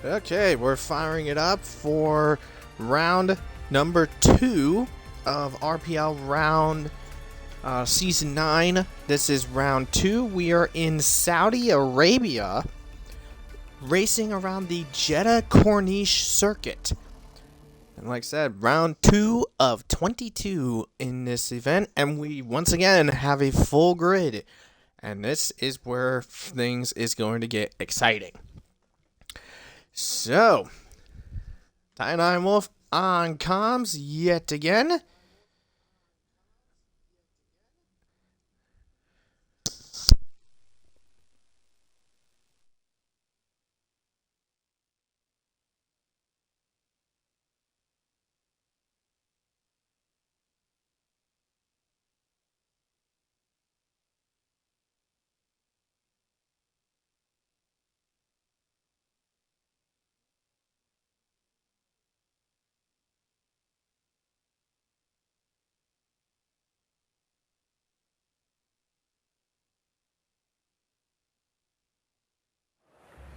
Okay, we're firing it up for round number 2 of RPL round season 9. This is round 2. We are in Saudi Arabia, racing around the Jeddah Corniche circuit. And like I said, round 2 of 22 in this event, and we once again have a full grid. And this is where things is going to get exciting. So, Ironwolf on comms yet again.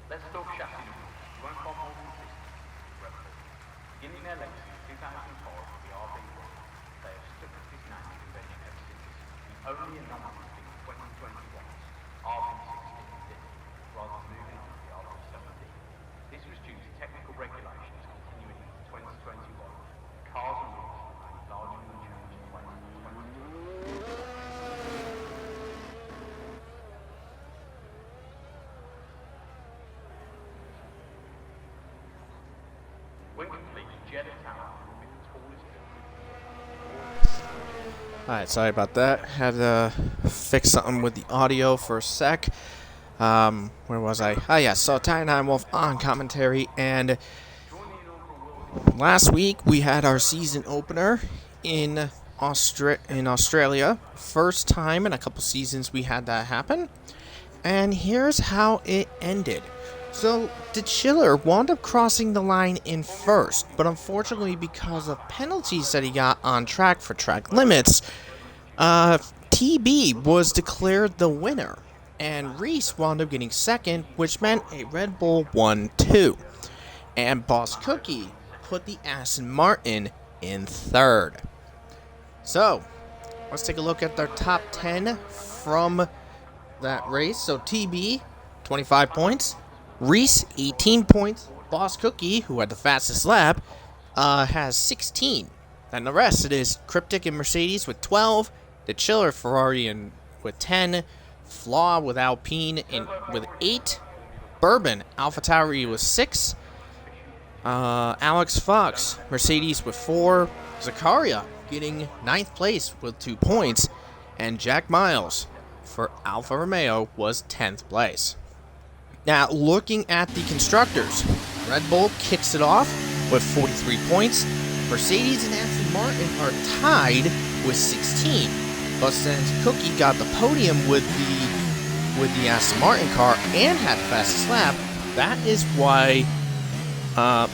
Let's talk chassis. We won't find more consistent Red Bull. Beginning their legacy in 2004 with the RPL, they have stuck with this name convention ever since. The only anomaly in 2021's RB16 did, rather than moving on to the RB17. This was due to technical regulations continuing into 2021. Cars and wheels remained largely unchanged in 2022. When complete, Jeddah Tower will be the tallest building. Alright, sorry about that. Had to fix something with the audio for a sec. Where was I? Oh yeah, so Ironwolf on commentary, and last week we had our season opener in Australia. First time in a couple seasons we had that happen. And here's how it ended. So, the Chiller wound up crossing the line in first, but unfortunately because of penalties that he got on track for track limits, TB was declared the winner, and Reese wound up getting second, which meant a Red Bull 1-2. And Boss Cookie put the Aston Martin in third. So, let's take a look at their top 10 from that race. So, TB, 25 points. Reese, 18 points. Boss Cookie, who had the fastest lap, has 16. And the rest, it is Cryptic and Mercedes with 12. The Chiller, Ferrari, and with 10. Flaw with Alpine with 8. Bourbon, AlphaTauri with 6. Alex Fox, Mercedes with 4. Zakaria getting 9th place with 2 points. And Jack Miles for Alfa Romeo was 10th place. Now, looking at the constructors, Red Bull kicks it off with 43 points. Mercedes and Aston Martin are tied with 16. But since Cookie got the podium with the Aston Martin car and had the fastest lap, that is why Aston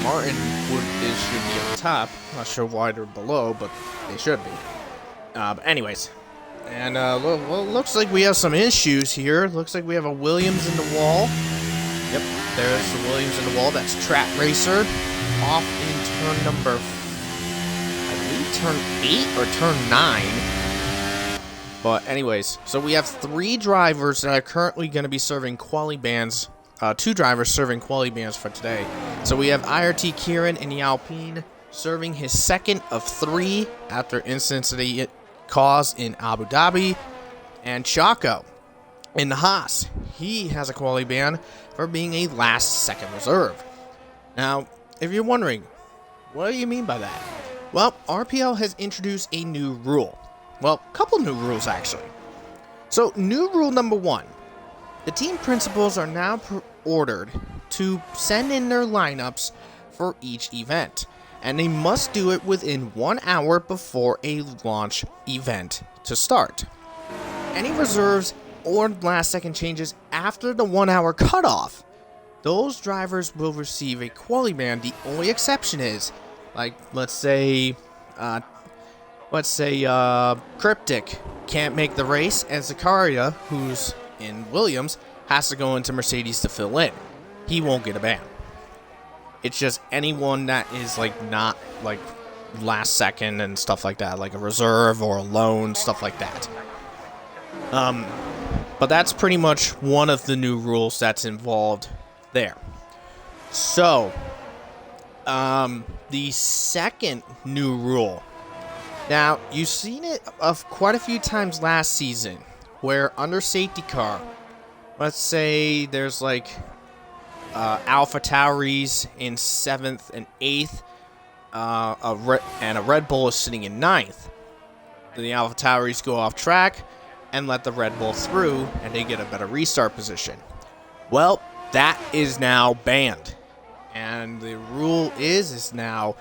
Martin should be on top. Not sure why they're below, but they should be. But anyways. And, well, looks like we have some issues here. Looks like we have a Williams in the wall. Yep, there's the Williams in the wall. That's Trap Racer. Off in turn number, I believe turn 8 or turn 9. But anyways, so we have 3 drivers that are currently going to be serving quali bans. 2 drivers serving quali bans for today. So we have IRT Kieran in the Alpine serving his second of 3 after incidents that he caused in Abu Dhabi, and Chaco in the Haas. He has a quali ban for being a last-second reserve. Now, if you're wondering, what do you mean by that? Well, RPL has introduced a new rule. Well, a couple new rules, actually. So, new rule number 1. The team principals are now ordered to send in their lineups for each event, and they must do it within 1 hour before a launch event to start. Any reserves or last-second changes after the 1 hour cutoff, those drivers will receive a quali ban. The only exception is, like, let's say Cryptic can't make the race, and Zakaria, who's in Williams, has to go into Mercedes to fill in. He won't get a ban. It's just anyone that is like not like last second and stuff like that, like a reserve or a loan, stuff like that. But that's pretty much one of the new rules that's involved there. So, the second new rule. Now, you've seen it quite a few times last season, where under safety car, let's say there's like Alpha Tauris in 7th and 8th, and a Red Bull is sitting in 9th. The Alpha Tauris go off track and let the Red Bull through, and they get a better restart position. Well, that is now banned. And the rule is now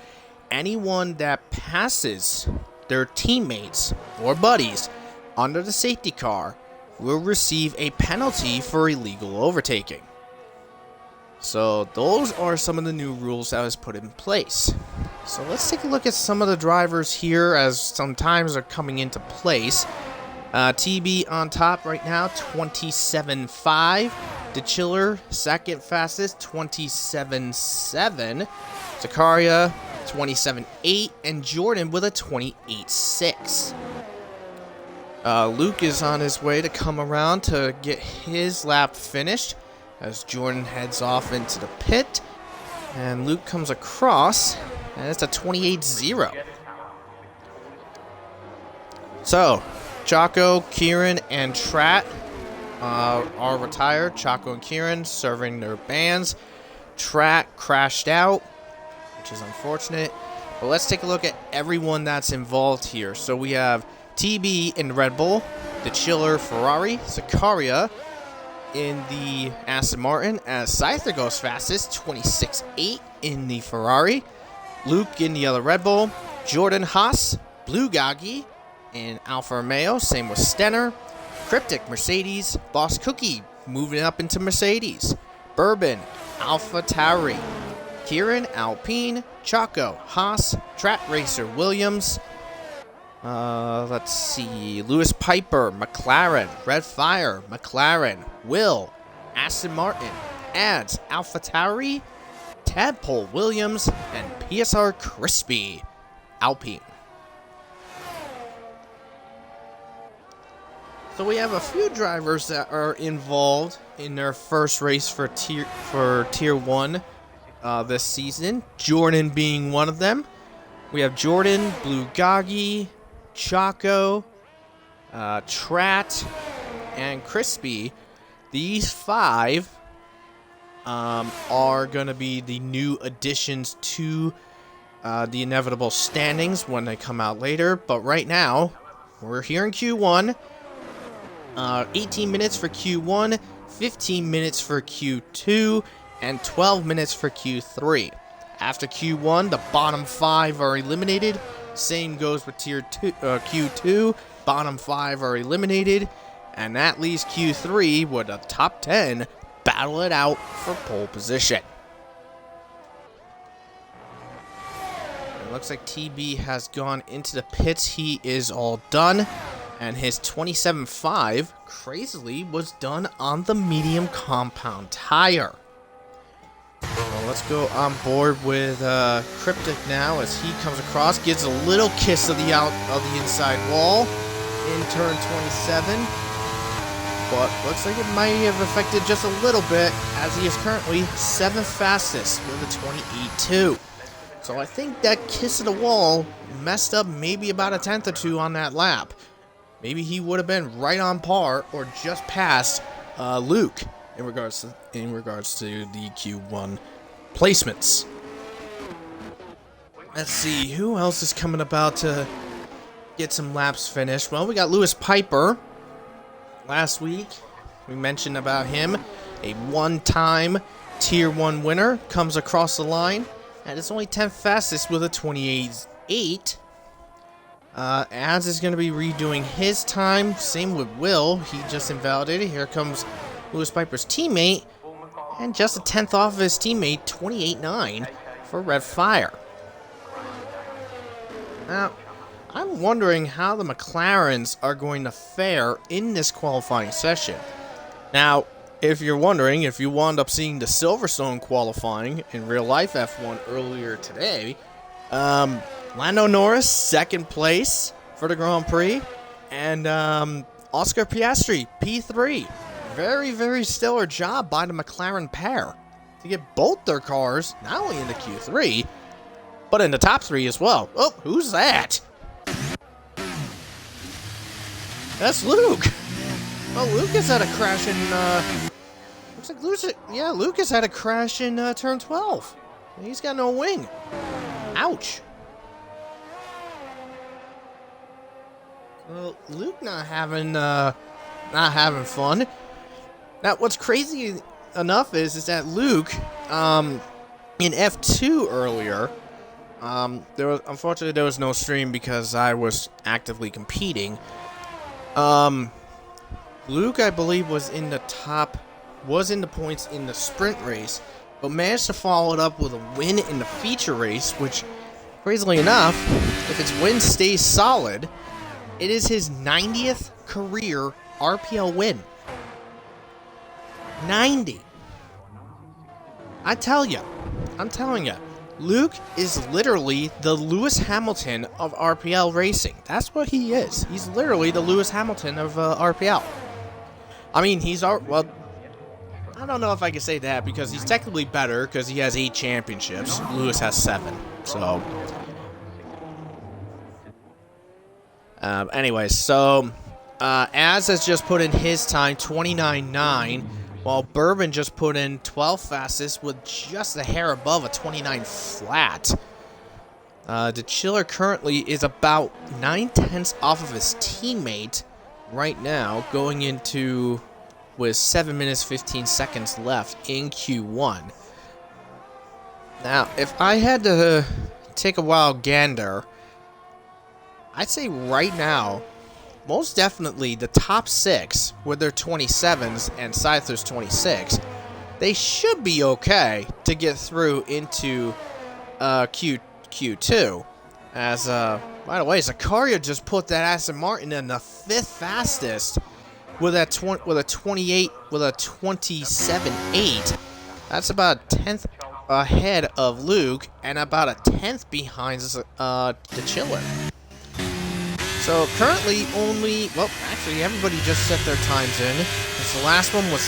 anyone that passes their teammates or buddies under the safety car will receive a penalty for illegal overtaking. So those are some of the new rules that was put in place. So let's take a look at some of the drivers here as some times are coming into place. TB on top right now, 27.5. The Chiller, second fastest, 27.7. Zakaria, 27.8. And Jordan with a 28.6. Luke is on his way to come around to get his lap finished as Jordan heads off into the pit. And Luke comes across, and it's a 28.0. So, Chaco, Kieran, and Trat are retired. Chaco and Kieran serving their bans. Trat crashed out, which is unfortunate. But let's take a look at everyone that's involved here. So we have TB in Red Bull, the Chiller Ferrari, Zakaria in the Aston Martin, as Scyther goes fastest, 26.8 in the Ferrari. Luke in the other Red Bull, Jordan Haas, Blue Gagi in Alfa Romeo, same with Stenner. Cryptic, Mercedes. Boss Cookie, moving up into Mercedes. Bourbon, Alpha Tauri. Kieran, Alpine. Chaco, Haas. Trat Racer, Williams. Let's see. Lewis Piper, McLaren. Red Fire, McLaren. Will, Aston Martin. Ads, Alpha Tauri. Tadpole, Williams. And PSR Crispy, Alpine. So we have a few drivers that are involved in their first race for tier 1 this season. Jordan being one of them. We have Jordan, Blue Gagi, Chaco, Trat, and Crispy. These 5 are going to be the new additions to the inevitable standings when they come out later. But right now, we're here in Q1. 18 minutes for Q1, 15 minutes for Q2, and 12 minutes for Q3. After Q1, the bottom 5 are eliminated. Same goes with Q2. Bottom 5 are eliminated. And that leaves Q3 with the top 10 battle it out for pole position. It looks like TB has gone into the pits. He is all done. And his 27.5, crazily, was done on the medium compound tire. Well, let's go on board with Cryptic now as he comes across, gives a little kiss of the inside wall in turn 27. But looks like it might have affected just a little bit as he is currently 7th fastest with a 28.2. So I think that kiss of the wall messed up maybe about a tenth or two on that lap. Maybe he would have been right on par or just past Luke in regards to the Q1 placements. Let's see who else is coming about to get some laps finished. Well, we got Lewis Piper. Last week we mentioned about him, a one-time Tier 1 winner, comes across the line and it's only 10th fastest with a 28.8. Ads is going to be redoing his time. Same with Will. He just invalidated. Here comes Lewis Piper's teammate. And just a 10th off of his teammate, 28.9 for Red Fire. Now, I'm wondering how the McLarens are going to fare in this qualifying session. Now, if you're wondering, if you wound up seeing the Silverstone qualifying in real life F1 earlier today, Lando Norris, second place for the Grand Prix, and Oscar Piastri, P3. Very, very stellar job by the McLaren pair to get both their cars not only in the Q3, but in the top 3 as well. Oh, who's that? That's Luke. Oh, Lucas had a crash in, looks like Lucas had a crash in turn 12. He's got no wing. Ouch. Well, Luke not having fun. Now, what's crazy enough is that Luke, in F2 earlier, unfortunately there was no stream because I was actively competing. Luke, I believe, was in the points in the sprint race, but managed to follow it up with a win in the feature race, which, crazily enough, if his win stays solid, it is his 90th career RPL win. 90. I'm telling you, Luke is literally the Lewis Hamilton of RPL racing. That's what he is. He's literally the Lewis Hamilton of RPL. I mean, well, I don't know if I can say that because he's technically better because he has 8 championships. Lewis has 7. So, anyways, so Az has just put in his time 29.9. While Bourbon just put in 12 fastest with just a hair above a 29 flat. The Chiller currently is about 9/10 off of his teammate right now, going into with 7 minutes 15 seconds left in Q1. Now, if I had to take a wild gander, I'd say right now, most definitely the top 6 with their 27s and Scyther's 26, they should be okay to get through into Q2. As by the way, Zakaria just put that Aston Martin in the 5th fastest with a 27.8. That's about a 10th ahead of Luke and about a 10th behind the Chiller. So currently actually everybody just set their times in. Because the last one was,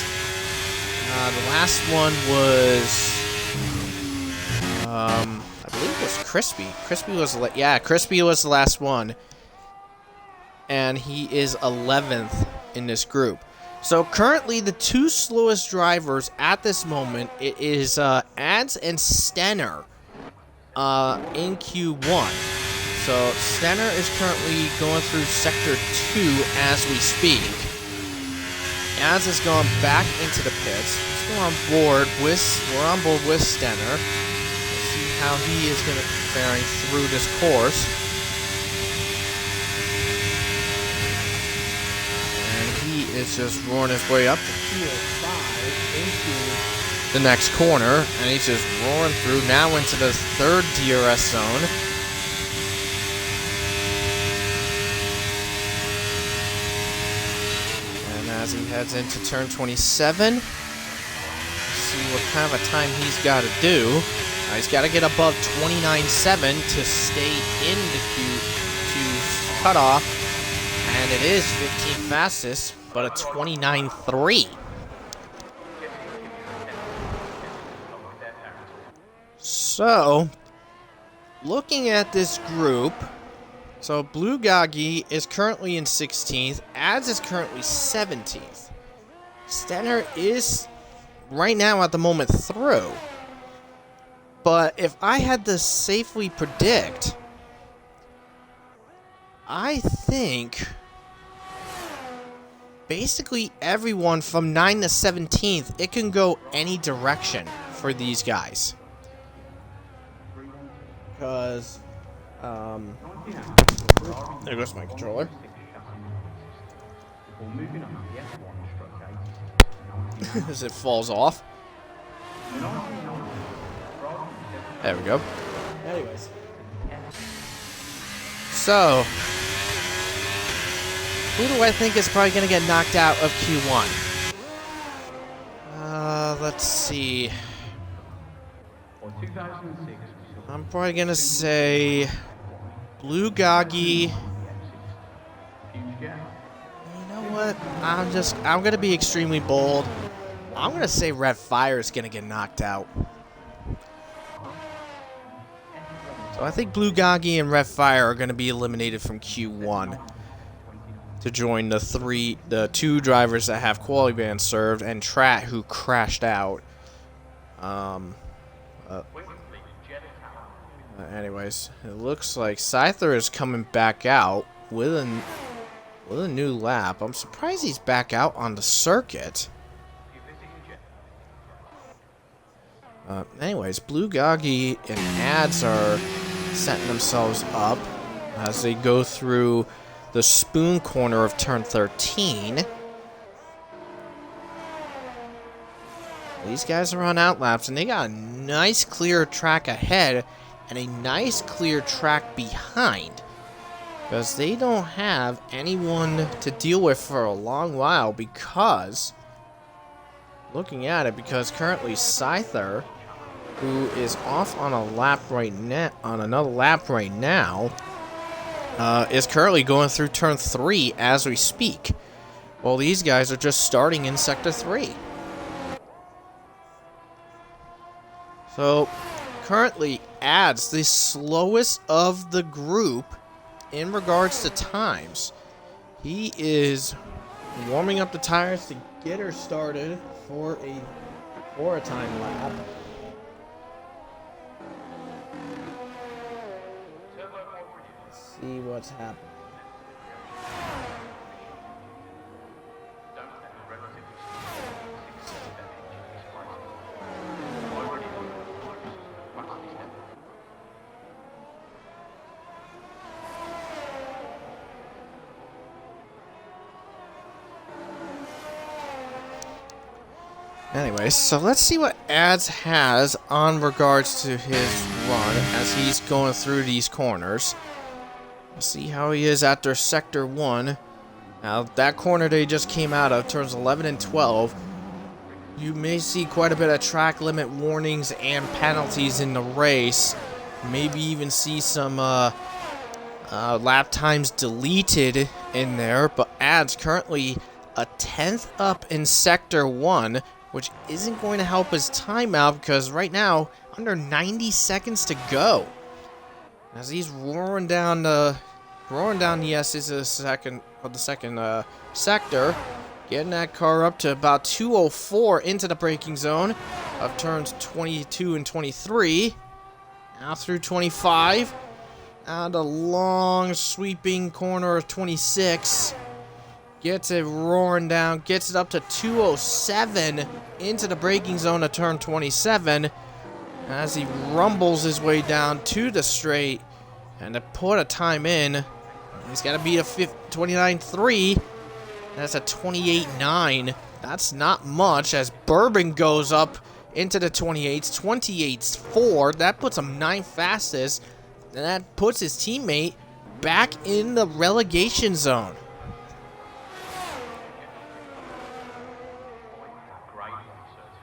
I believe it was Crispy. Crispy was the last one. And he is 11th in this group. So currently the 2 slowest drivers at this moment, it is Ads and Stenner in Q1. So, Stenner is currently going through Sector 2 as we speak. Az has gone back into the pits. We're on board with Stenner. Let's see how he is going to be faring through this course. And he is just roaring his way up to 205 into the next corner. And he's just roaring through now into the 3rd DRS zone. As he heads into turn 27, see what kind of a time he's got to do. He's got to get above 29.7 to stay in the Q2 cutoff, and it is 15 fastest, but a 29.3. So, looking at this group. So, Blue Gagi is currently in 16th. Ads is currently 17th. Stenner is, right now at the moment, through. But if I had to safely predict, I think basically everyone from 9 to 17th, it can go any direction for these guys. Because, there goes my controller. As it falls off. There we go. Anyways. So, who do I think is probably going to get knocked out of Q1? let's see. For 2006, I'm probably gonna say Blue Goggy. You know what? I'm gonna be extremely bold. I'm gonna say Red Fire is gonna get knocked out. So I think Blue Goggy and Red Fire are gonna be eliminated from Q1 to join the two drivers that have quality bans served and Trat who crashed out. Anyways, it looks like Scyther is coming back out with a new lap. I'm surprised he's back out on the circuit. Anyways, Blue Goggy and Ads are setting themselves up as they go through the spoon corner of turn 13. These guys are on outlaps, and they got a nice clear track ahead and a nice clear track behind, because they don't have anyone to deal with for a long while. Because looking at it, because currently Scyther, who is off on a lap right now, is currently going through turn 3 as we speak, while these guys are just starting in sector 3. So currently Ads the slowest of the group in regards to times. He is warming up the tires to get her started for a time lap. Let's see what's happening. Anyways, so let's see what Ads has on regards to his run as he's going through these corners. Let's see how he is after Sector 1. Now, that corner they just came out of, turns 11 and 12. You may see quite a bit of track limit warnings and penalties in the race. Maybe even see some lap times deleted in there. But Ads currently a 10th up in Sector 1, which isn't going to help his timeout because right now, under 90 seconds to go. As he's roaring down the S's of the second sector, getting that car up to about 204 into the braking zone of turns 22 and 23. Now through 25. And a long sweeping corner of 26. Gets it roaring down, gets it up to 207 into the braking zone of turn 27 as he rumbles his way down to the straight. And to put a time in, he's got to beat a 29.3. That's a 28.9. That's not much as Bourbon goes up into the 28s. 28.4. That puts him 9th fastest. And that puts his teammate back in the relegation zone.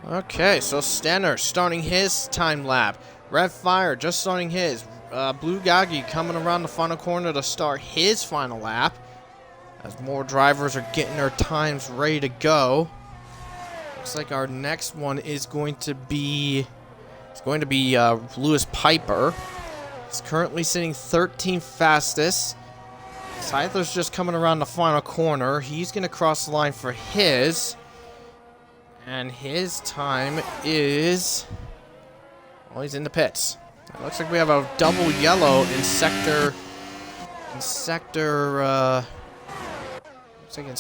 Okay, so Stenner starting his time lap. Red Fire just starting his. Blue Goggy coming around the final corner to start his final lap. As more drivers are getting their times ready to go. Looks like our next one is going to be... Lewis Piper. He's currently sitting 13th fastest. Scyther's just coming around the final corner. He's going to cross the line for his. And his time is... Well, he's in the pits. It looks like we have a double yellow in sector... Sector 3 and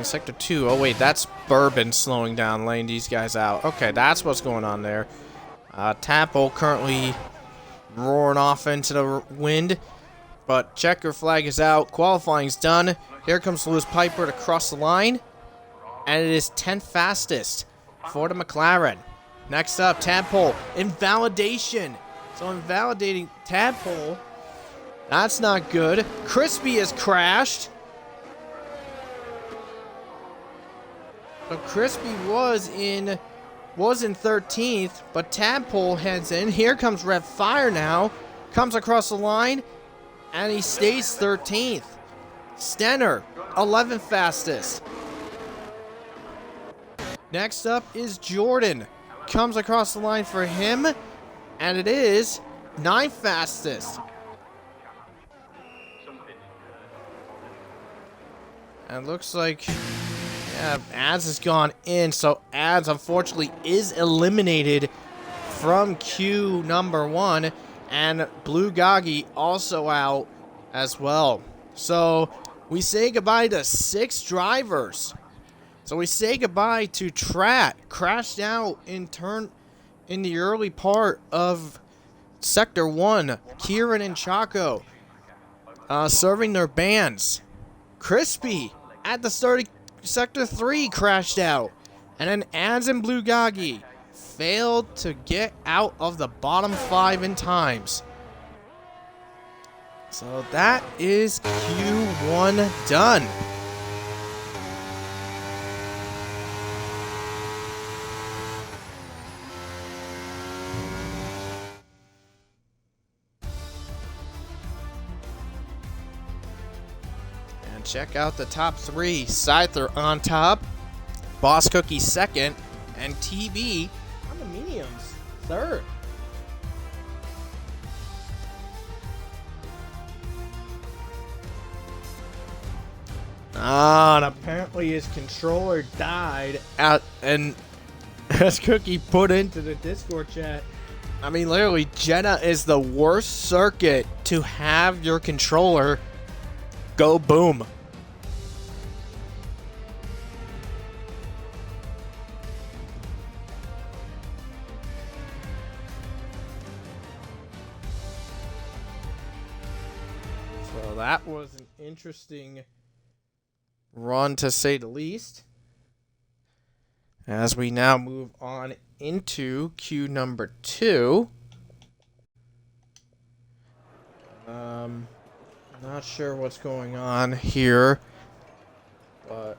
Sector 2. Oh, wait, that's Bourbon slowing down, laying these guys out. Okay, that's what's going on there. Tapple currently roaring off into the wind. But checker flag is out. Qualifying's done. Here comes Lewis Piper to cross the line. And it is 10th fastest for the McLaren. Next up, Tadpole. Invalidation. So invalidating Tadpole. That's not good. Crispy has crashed. So Crispy was in 13th, but Tadpole heads in. Here comes Red Fire now. Comes across the line, and he stays 13th. Stenner, 11th fastest. Next up is Jordan. Comes across the line for him, and it is 9th fastest. And looks like, yeah, Ads has gone in, so Ads unfortunately is eliminated from queue number 1, and Blue Goggy also out as well. So we say goodbye to 6 drivers. So we say goodbye to Trat, crashed out in the early part of Sector 1. Kieran and Chaco serving their bands. Crispy at the start of Sector 3 crashed out. And then Ads and Blue Goggy failed to get out of the bottom 5 in times. So that is Q1 done. And check out the top 3. Scyther on top, Boss Cookie second, and TB on the mediums third. And apparently his controller died out, and as Cookie put into the Discord chat, I mean, literally, Jeddah is the worst circuit to have your controller go boom. So that was an interesting run, to say the least. As we now move on into queue number 2. Not sure what's going on here, but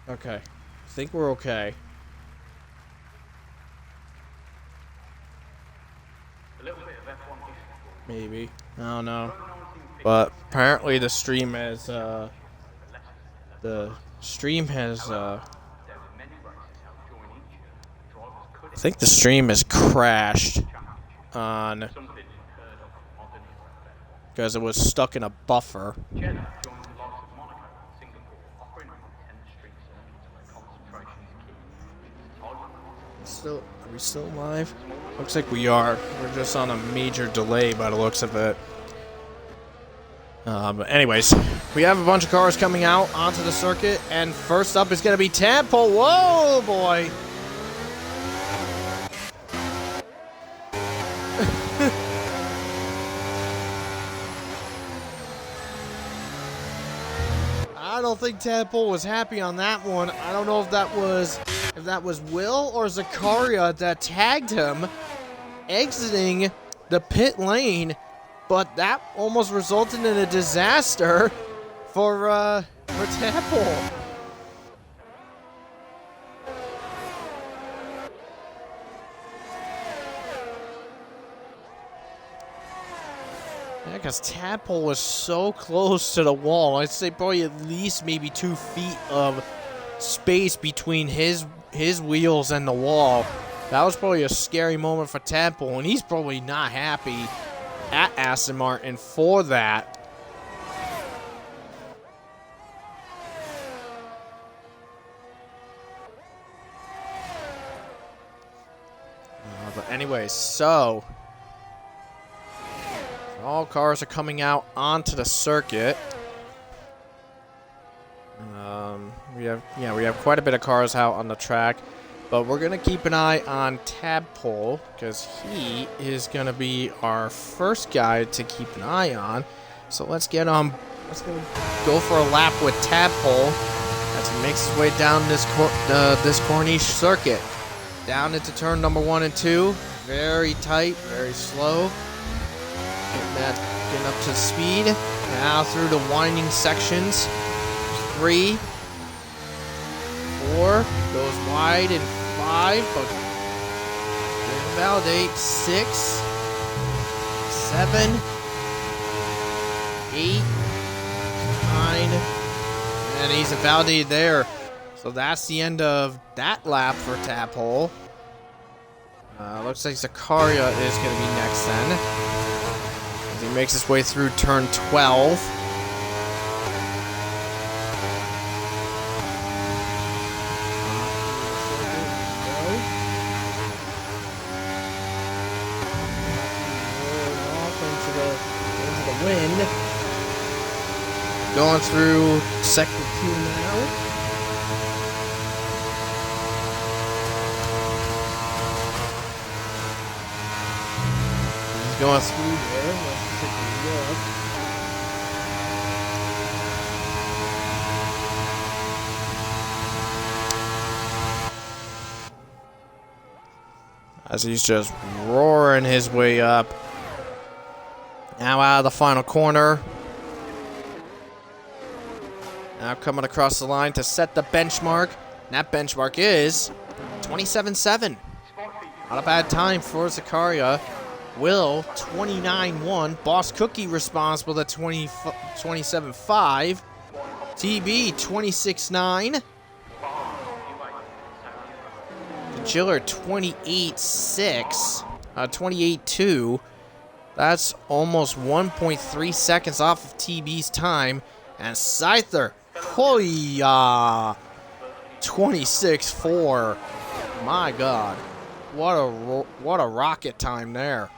okay, I think we're okay. Maybe. I don't know. But apparently the stream has I think the stream has crashed on because it was stuck in a buffer. Are we still live? Looks like we are. We're just on a major delay by the looks of it. But anyways, we have a bunch of cars coming out onto the circuit, and first up is going to be Tadpole. Whoa, boy! I don't think Tadpole was happy on that one. I don't know if that was Will or Zakaria that tagged him exiting the pit lane, but that almost resulted in a disaster for Tadpole. Yeah, because Tadpole was so close to the wall. I'd say probably at least maybe 2 feet of space between his wheels and the wall. That was probably a scary moment for Tadpole, and he's probably not happy at Aston Martin for that. But anyways, so all cars are coming out onto the circuit. We have quite a bit of cars out on the track, but we're gonna keep an eye on Tadpole because he is gonna be our first guy to keep an eye on. So let's go for a lap with Tadpole as he makes his way down this Corniche circuit, down into turn number 1 and 2. very tight, very slow. Getting up to speed. Now through the winding sections. 3, 4, goes wide in 5, but didn't validate. 6, 7, 8, 9, and he's invalidated there. So that's the end of that lap for Tadpole. Looks like Zakaria is going to be next then. As he makes his way through turn 12. Into the wind. Going through sector 2 now. Going through there. Let's take a look. As he's just roaring his way up. Now out of the final corner. Now coming across the line to set the benchmark. And that benchmark is 27.7. Not a bad time for Zakaria. Will 29.1. Boss Cookie responsible at 27.5. TB 26.9. Chiller 28.6. 28.2. That's almost 1.3 seconds off of TB's time. And Scyther, hoya, 26.4. My God, what a rocket time there.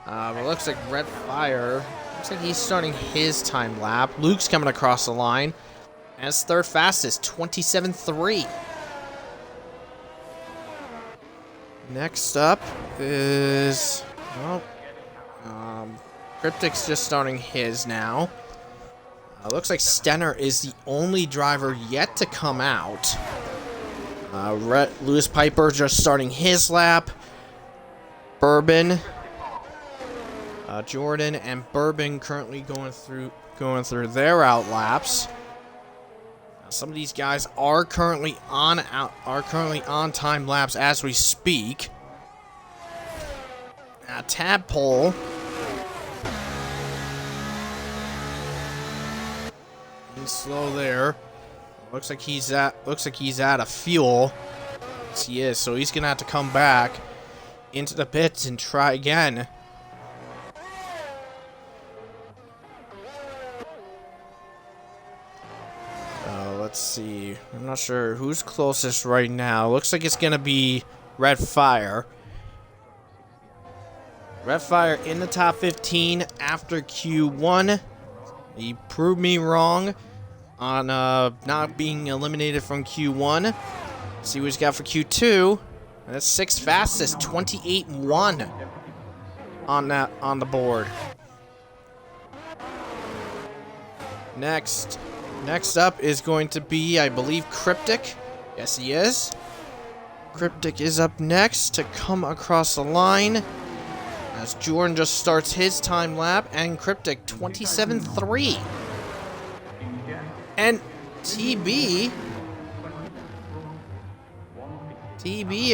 But it looks like Red Fire, looks like he's starting his time lap. Luke's coming across the line. And it's third fastest, 27.3. Next up is, well, Cryptic's just starting his now. Looks like Stenner is the only driver yet to come out. Lewis Piper just starting his lap. Bourbon, Jordan and Bourbon currently going through their out laps. Some of these guys are currently on time laps as we speak. Tadpole. He's slow there. Looks like he's out of fuel. Yes, he is. So he's gonna have to come back into the pits and try again. Let's see. I'm not sure who's closest right now. Looks like it's gonna be Red Fire. Red Fire in the top 15 after Q1. He proved me wrong on not being eliminated from Q1. Let's see what he's got for Q2. That's 6th fastest, 28.1 on the board. Next up is going to be, I believe, Cryptic. Yes, he is. Cryptic is up next to come across the line. As Jordan just starts his time lap, and Cryptic 27.3. And TB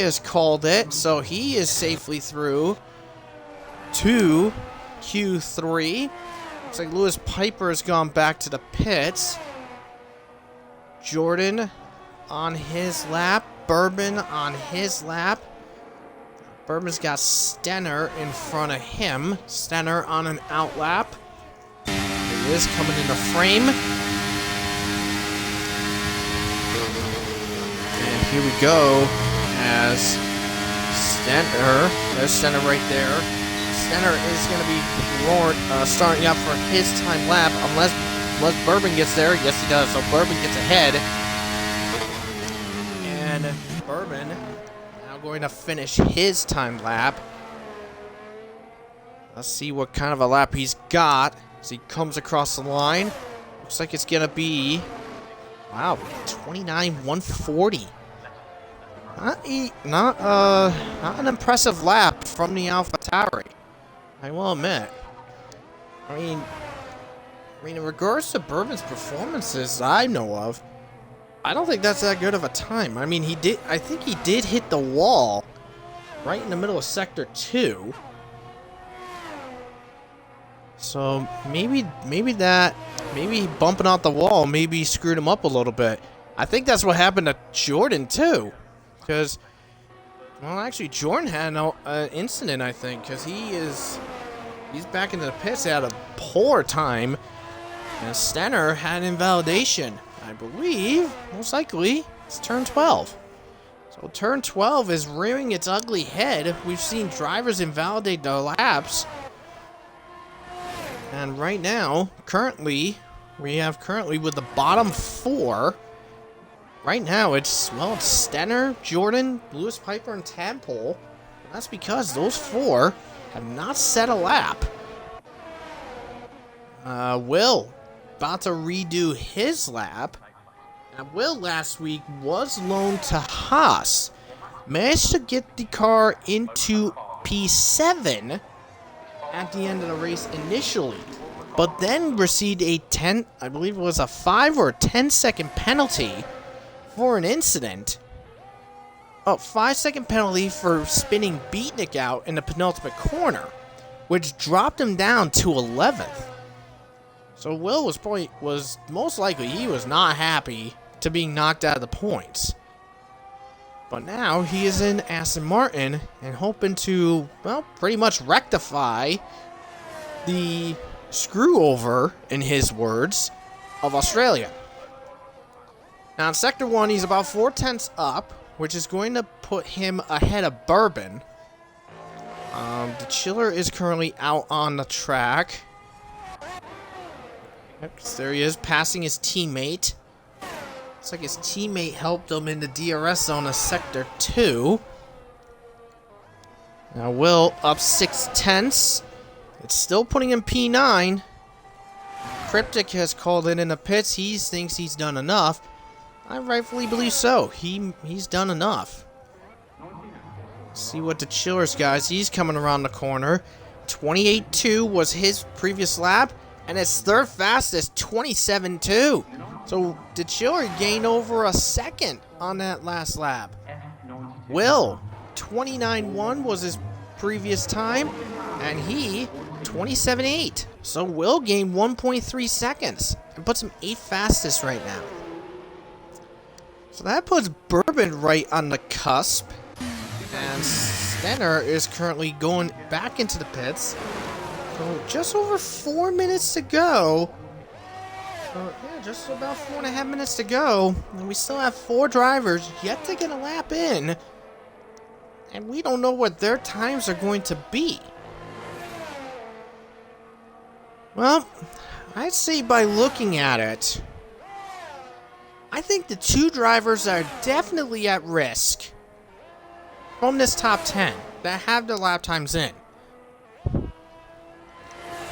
has called it, so he is safely through to Q3. Looks like Lewis Piper has gone back to the pits. Jordan on his lap. Bourbon on his lap. Bourbon's got Stenner in front of him. Stenner on an out lap. There he is coming into frame. And here we go as Stenner. There's Stenner right there. Stenner is going to be starting up for his time lap unless Bourbon gets there. Yes, he does. So Bourbon gets ahead. And Bourbon now going to finish his time lap. Let's see what kind of a lap he's got as he comes across the line. Looks like it's going to be, wow, 29.140. not an impressive lap from the AlphaTauri, I will admit. I mean, in regards to Bourbon's performances I know of, I don't think that's that good of a time. I mean, I think he did hit the wall right in the middle of Sector 2. So maybe bumping out the wall maybe screwed him up a little bit. I think that's what happened to Jordan too, because, well, actually Jordan had an incident, I think, because he's back into the pits at a poor time, and Stenner had invalidation. I believe, most likely, it's turn 12. So turn 12 is rearing its ugly head. We've seen drivers invalidate their laps. And right now, we have with the bottom 4. Right now, it's Stenner, Jordan, Lewis Piper, and Tadpole. And that's because those 4 have not set a lap. Will, about to redo his lap. Now, Will last week was loaned to Haas. Managed to get the car into P7 at the end of the race initially, but then received a 5 or 10 second penalty for an incident. 5-second penalty for spinning Beatnik out in the penultimate corner, which dropped him down to 11th. So Will was most likely, he was not happy to being knocked out of the points. But now he is in Aston Martin and hoping to, well, pretty much rectify the screw over, in his words, of Australia. Now in Sector 1, he's about 4/10 up, which is going to put him ahead of Bourbon. The Chiller is currently out on the track. Yep, there he is, passing his teammate. Looks like his teammate helped him in the DRS zone of Sector 2. Now Will up 6/10. It's still putting him P9. Cryptic has called in the pits. He thinks he's done enough. I rightfully believe so. He's done enough. See what the Chillers, guys. He's coming around the corner. 28.2 was his previous lap, and his third fastest, 27.2. So the Chiller gained over a second on that last lap. Will, 29.1 was his previous time, and he 27.8. So Will gained 1.3 seconds and puts him 8th fastest right now. So that puts Bourbon right on the cusp. And Stenner is currently going back into the pits. So just over 4 minutes to go. Yeah, just about 4.5 minutes to go. And we still have 4 drivers yet to get a lap in. And we don't know what their times are going to be. Well, I'd say by looking at it, I think the 2 drivers that are definitely at risk from this top 10 that have their lap times in,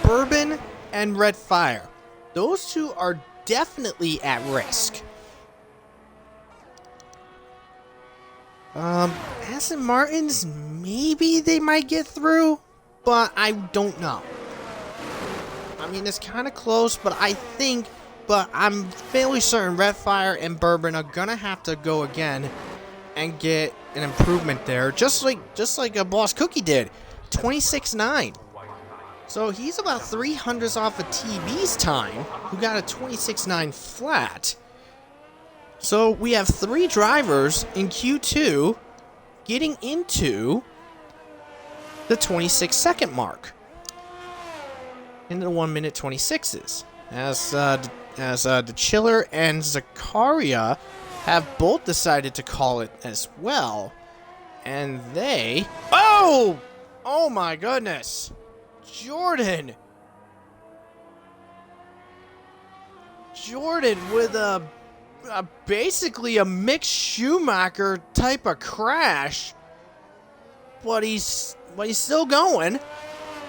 Bourbon and Red Fire. Those 2 are definitely at risk. Aston Martins, maybe they might get through, but I don't know. I mean, it's kind of close, but I'm fairly certain Red Fire and Bourbon are gonna have to go again and get an improvement there, just like a Boss Cookie did, 26.9. So he's about 300s off of TB's time, who got a 26.9 flat. So we have 3 drivers in Q2 getting into the 26-second mark, into the 1 minute 26s, as the Chiller and Zakaria have both decided to call it as well, and they, oh my goodness, Jordan with basically a Mick Schumacher type of crash, but he's still going,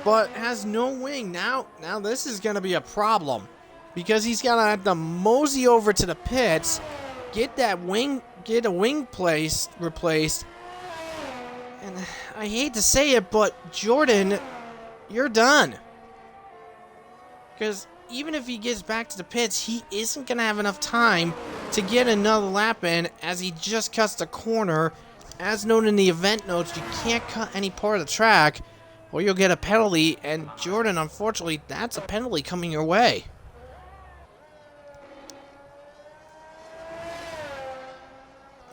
but has no wing. Now this is gonna be a problem, because he's gonna have to mosey over to the pits, get that wing get a wing replaced. And I hate to say it, but Jordan, you're done. Because even if he gets back to the pits, he isn't going to have enough time to get another lap in as he just cuts the corner. As noted in the event notes, you can't cut any part of the track or you'll get a penalty. And Jordan, unfortunately, that's a penalty coming your way.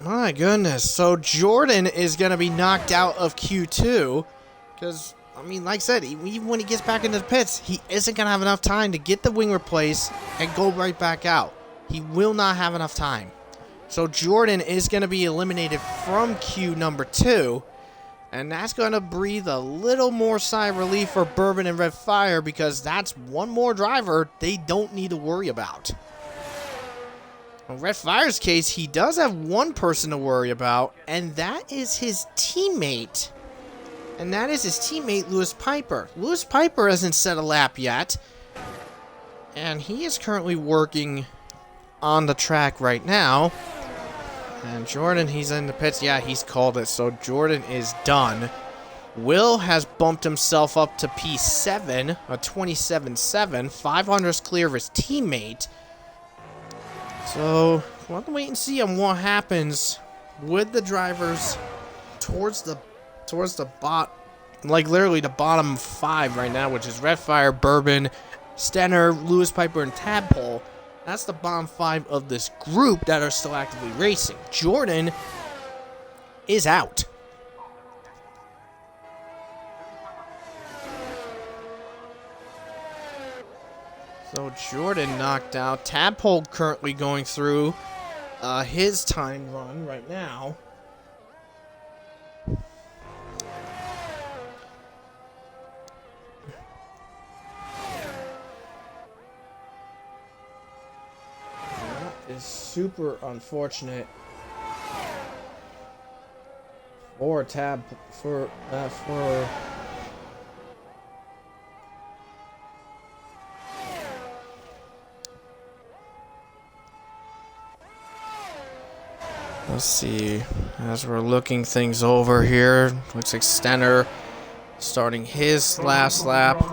My goodness. So Jordan is going to be knocked out of Q2 because, I mean, like I said, even when he gets back into the pits, he isn't going to have enough time to get the wing replaced and go right back out. He will not have enough time. So Jordan is going to be eliminated from Q number 2. And that's going to breathe a little more sigh of relief for Bourbon and Red Fire because that's one more driver they don't need to worry about. In Red Fire's case, he does have one person to worry about, and that is his teammate. And that is his teammate, Lewis Piper. Lewis Piper hasn't set a lap yet. And he is currently working on the track right now. And Jordan, he's in the pits. Yeah, he's called it. So Jordan is done. Will has bumped himself up to P7, a 27.7. 500's clear of his teammate. So we'll have to wait and see on what happens with the drivers towards the like literally the bottom 5 right now, which is Red Fire, Bourbon, Stenner, Lewis Piper, and Tadpole. That's the bottom 5 of this group that are still actively racing. Jordan is out. So Jordan knocked out. Tadpole currently going through his time run right now. Is super unfortunate for let's see, as we're looking things over here, looks like Stenner starting his last lap.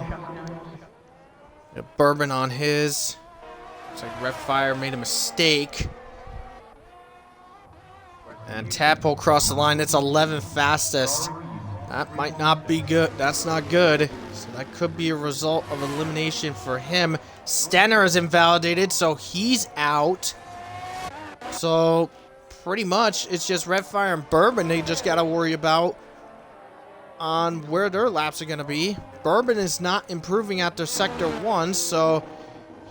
Bourbon on his. Looks like Red Fire made a mistake. And Tadpole crossed the line. That's 11th fastest. That might not be good. That's not good. So that could be a result of elimination for him. Stenner is invalidated, so he's out. So pretty much it's just Red Fire and Bourbon they just got to worry about on where their laps are going to be. Bourbon is not improving after Sector 1, so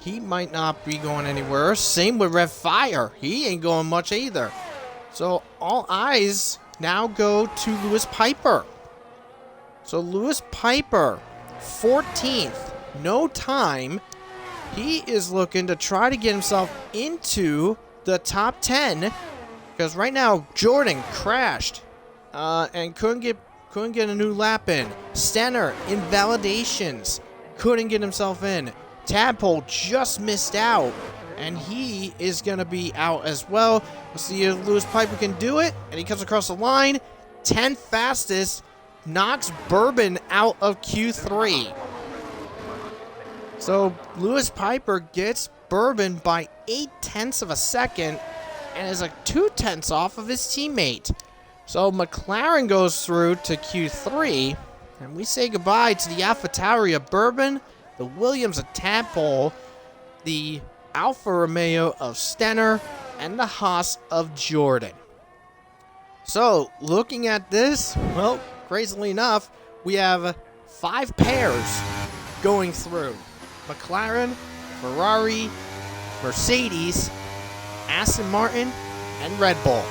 he might not be going anywhere. Same with Red Fire. He ain't going much either. So all eyes now go to Lewis Piper. So Lewis Piper, 14th, no time. He is looking to try to get himself into the top 10. Because right now, Jordan crashed and couldn't get a new lap in. Stenner, invalidations, couldn't get himself in. Tadpole just missed out, and he is going to be out as well. Let's see if Lewis Piper can do it, and he comes across the line. 10th fastest, knocks Bourbon out of Q3. So Lewis Piper gets Bourbon by 0.8 of a second, and is like 0.2 off of his teammate. So McLaren goes through to Q3, and we say goodbye to the AlphaTauri of Bourbon, the Williams of Tadpole, the Alfa Romeo of Stenner, and the Haas of Jordan. So, looking at this, well, crazily enough, we have 5 pairs going through. McLaren, Ferrari, Mercedes, Aston Martin, and Red Bull.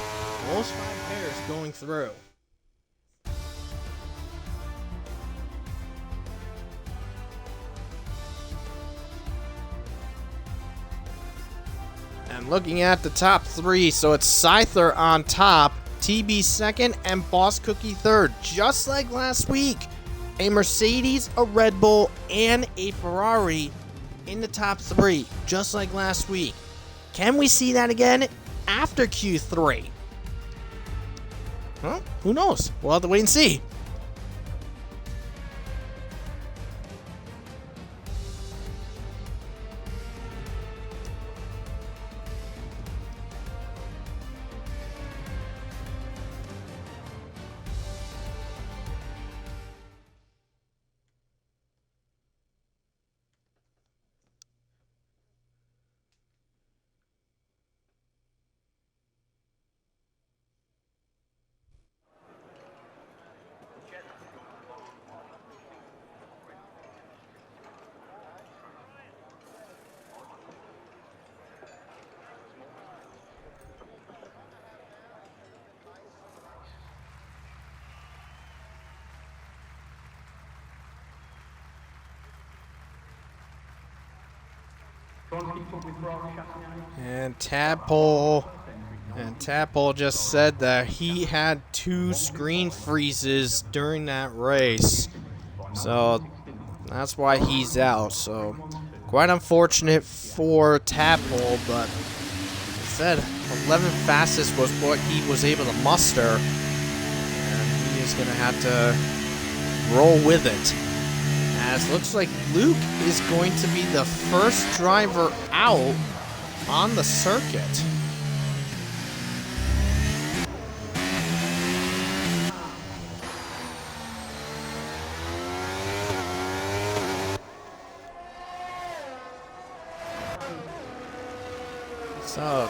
Those 5 pairs going through. And looking at the top 3, so it's Scyther on top, TB second, and Boss Cookie third. Just like last week, a Mercedes, a Red Bull, and a Ferrari in the top 3, just like last week. Can we see that again after Q3? Huh? Who knows? We'll have to wait and see. And Tadpole just said that he had 2 screen freezes during that race. So that's why he's out. So quite unfortunate for Tadpole, but he said 11 fastest was what he was able to muster. And he is going to have to roll with it. As looks like Luke is going to be the first driver out on the circuit. So,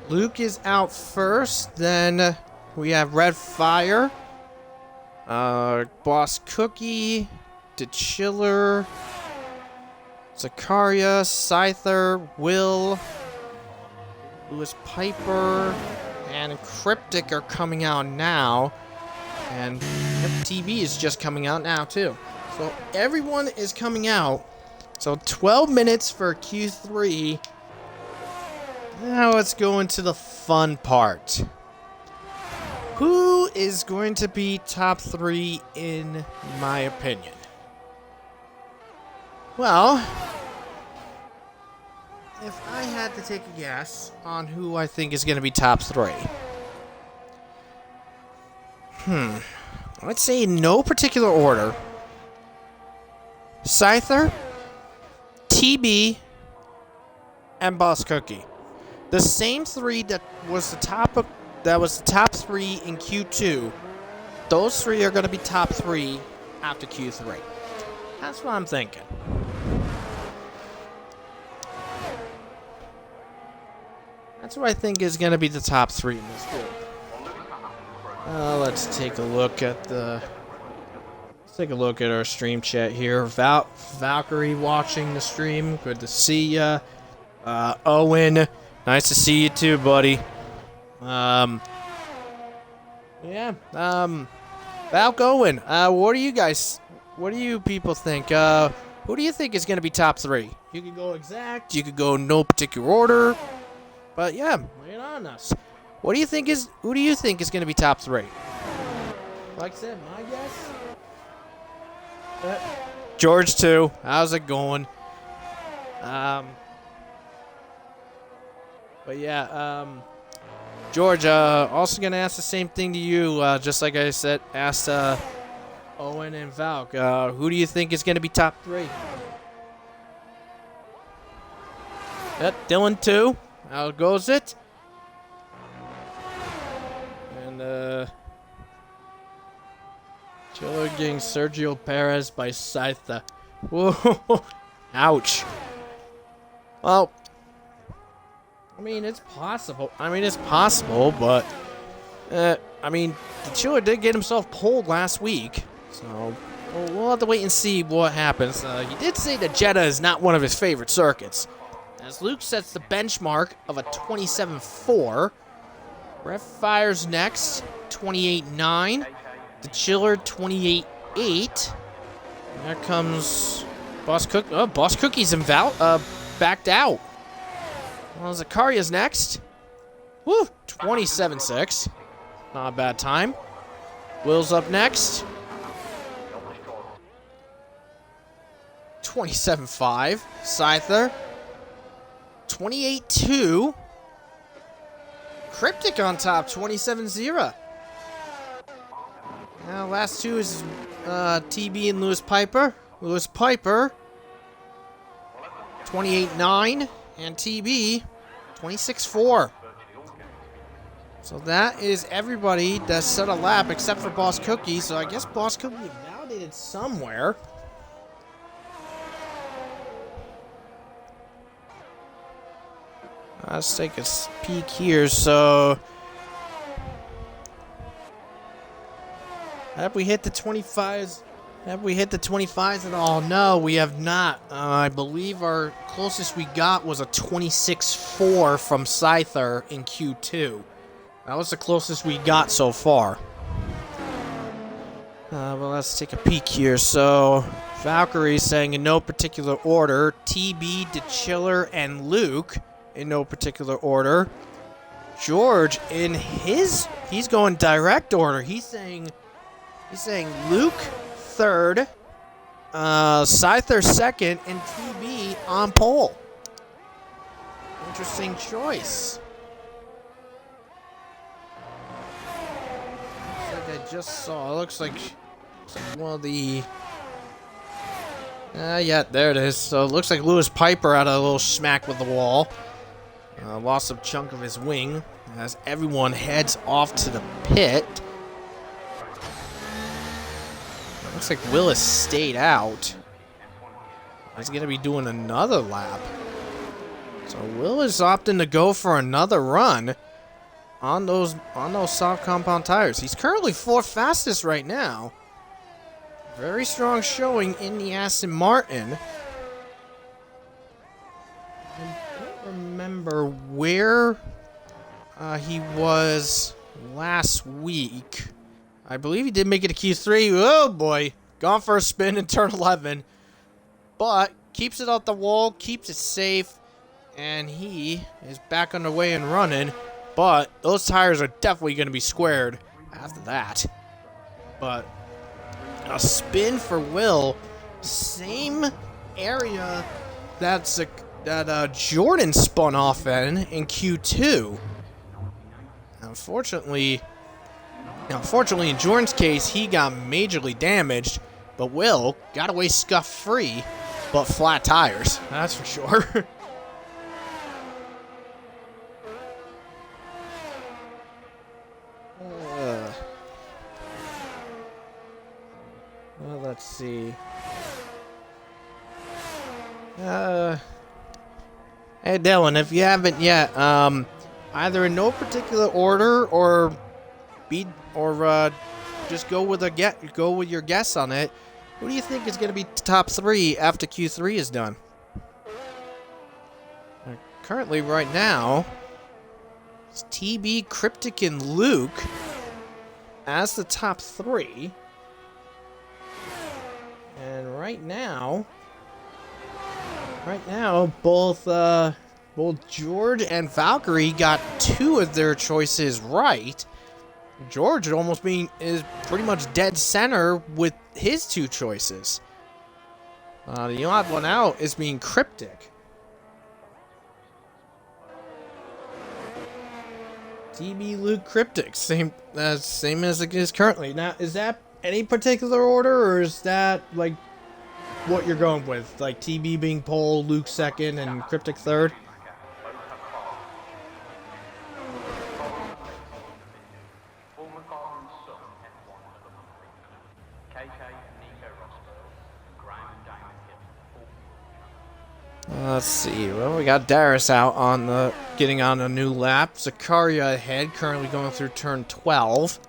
Luke is out first, then we have Red Fire, Boss Cookie, The Chiller, Zakaria, Scyther, Will, Lewis Piper, and Cryptic are coming out now. And FTV is just coming out now too. So everyone is coming out. So 12 minutes for Q3. Now let's go into the fun part. Who is going to be top 3 in my opinion? Well, if I had to take a guess on who I think is going to be top 3. Let's say in no particular order. Scyther, TB, and Boss Cookie. The same 3 that was the top 3 in Q2. Those 3 are going to be top 3 after Q3. That's what I'm thinking. That's what I think is going to be the top 3 in this group. Let's take a look at our stream chat here. Valkyrie watching the stream. Good to see ya. Owen, nice to see you too, buddy. Valk Owen, what do you people think? Who do you think is going to be top 3? You could go exact, you could go no particular order. But yeah, lay it on us. Who do you think is going to be top 3? Like I said, my guess. George too. How's it going? But yeah, George, also gonna ask the same thing to you, just like I said, asked Owen and Valk. Who do you think is gonna be top 3? Yep, Dylan too. How goes it? And Chiller getting Sergio Perez by Scyther. Whoa! Ouch. Well, I mean it's possible. But the Chiller did get himself pulled last week, so we'll have to wait and see what happens. He did say that Jeddah is not one of his favorite circuits. As Luke sets the benchmark of a 27.4. Red Fire's next, 28.9. The Chiller, 28.8. There comes Boss Cook. Oh, Boss Cookie's backed out. Well, Zakaria's next. Woo, 27.6. Not a bad time. Will's up next. 27.5. Scyther. 28.2. Cryptic on top, 27.0. Last two is TB and Lewis Piper. Lewis Piper, 28.9, and TB, 26.4. So that is everybody that set a lap except for Boss Cookie. So I guess Boss Cookie validated somewhere. Let's take a peek here. So have we hit the 25s? Have we hit the 25s at all? No, we have not. I believe our closest we got was a 26.4 from Scyther in Q2. That was the closest we got so far. Well, let's take a peek here. So Valkyrie saying in no particular order. TB, DeChiller, and Luke in no particular order. George in he's going direct order. He's saying Luke third, Scyther second, and TB on pole. Interesting choice. Looks like I just saw. It looks like one of the. Yeah, there it is. So it looks like Lewis Piper had a little smack with the wall. Lost a chunk of his wing as everyone heads off to the pit. Looks like Willis stayed out. He's going to be doing another lap. So Willis opting to go for another run on those soft compound tires. He's currently fourth fastest right now. Very strong showing in the Aston Martin. I don't remember where he was last week. I believe he did make it to Q3. Oh boy, gone for a spin in turn 11. But keeps it out the wall, keeps it safe, and he is back underway and running. But those tires are definitely going to be squared after that. But a spin for Will, same area that Jordan spun off in Q2. Unfortunately, in Jordan's case, he got majorly damaged, but Will got away scuff-free, but flat tires, that's for sure. Well, let's see. Hey Dylan, if you haven't yet, either in no particular order or just go with your guess on it. Who do you think is going to be top 3 after Q3 is done? Currently, right now, it's TB, Cryptic, and Luke as the top 3. And right now, both George and Valkyrie got 2 of their choices right. George is pretty much dead center with his 2 choices. The odd one out is being Cryptic. TB, Luke, Cryptic, same as it is currently. Now, is that any particular order, or is that like what you're going with? Like TB being pole, Luke second, and Cryptic third? Let's see. Well, we got Darius out on getting on a new lap. Zakaria ahead, currently going through turn 12.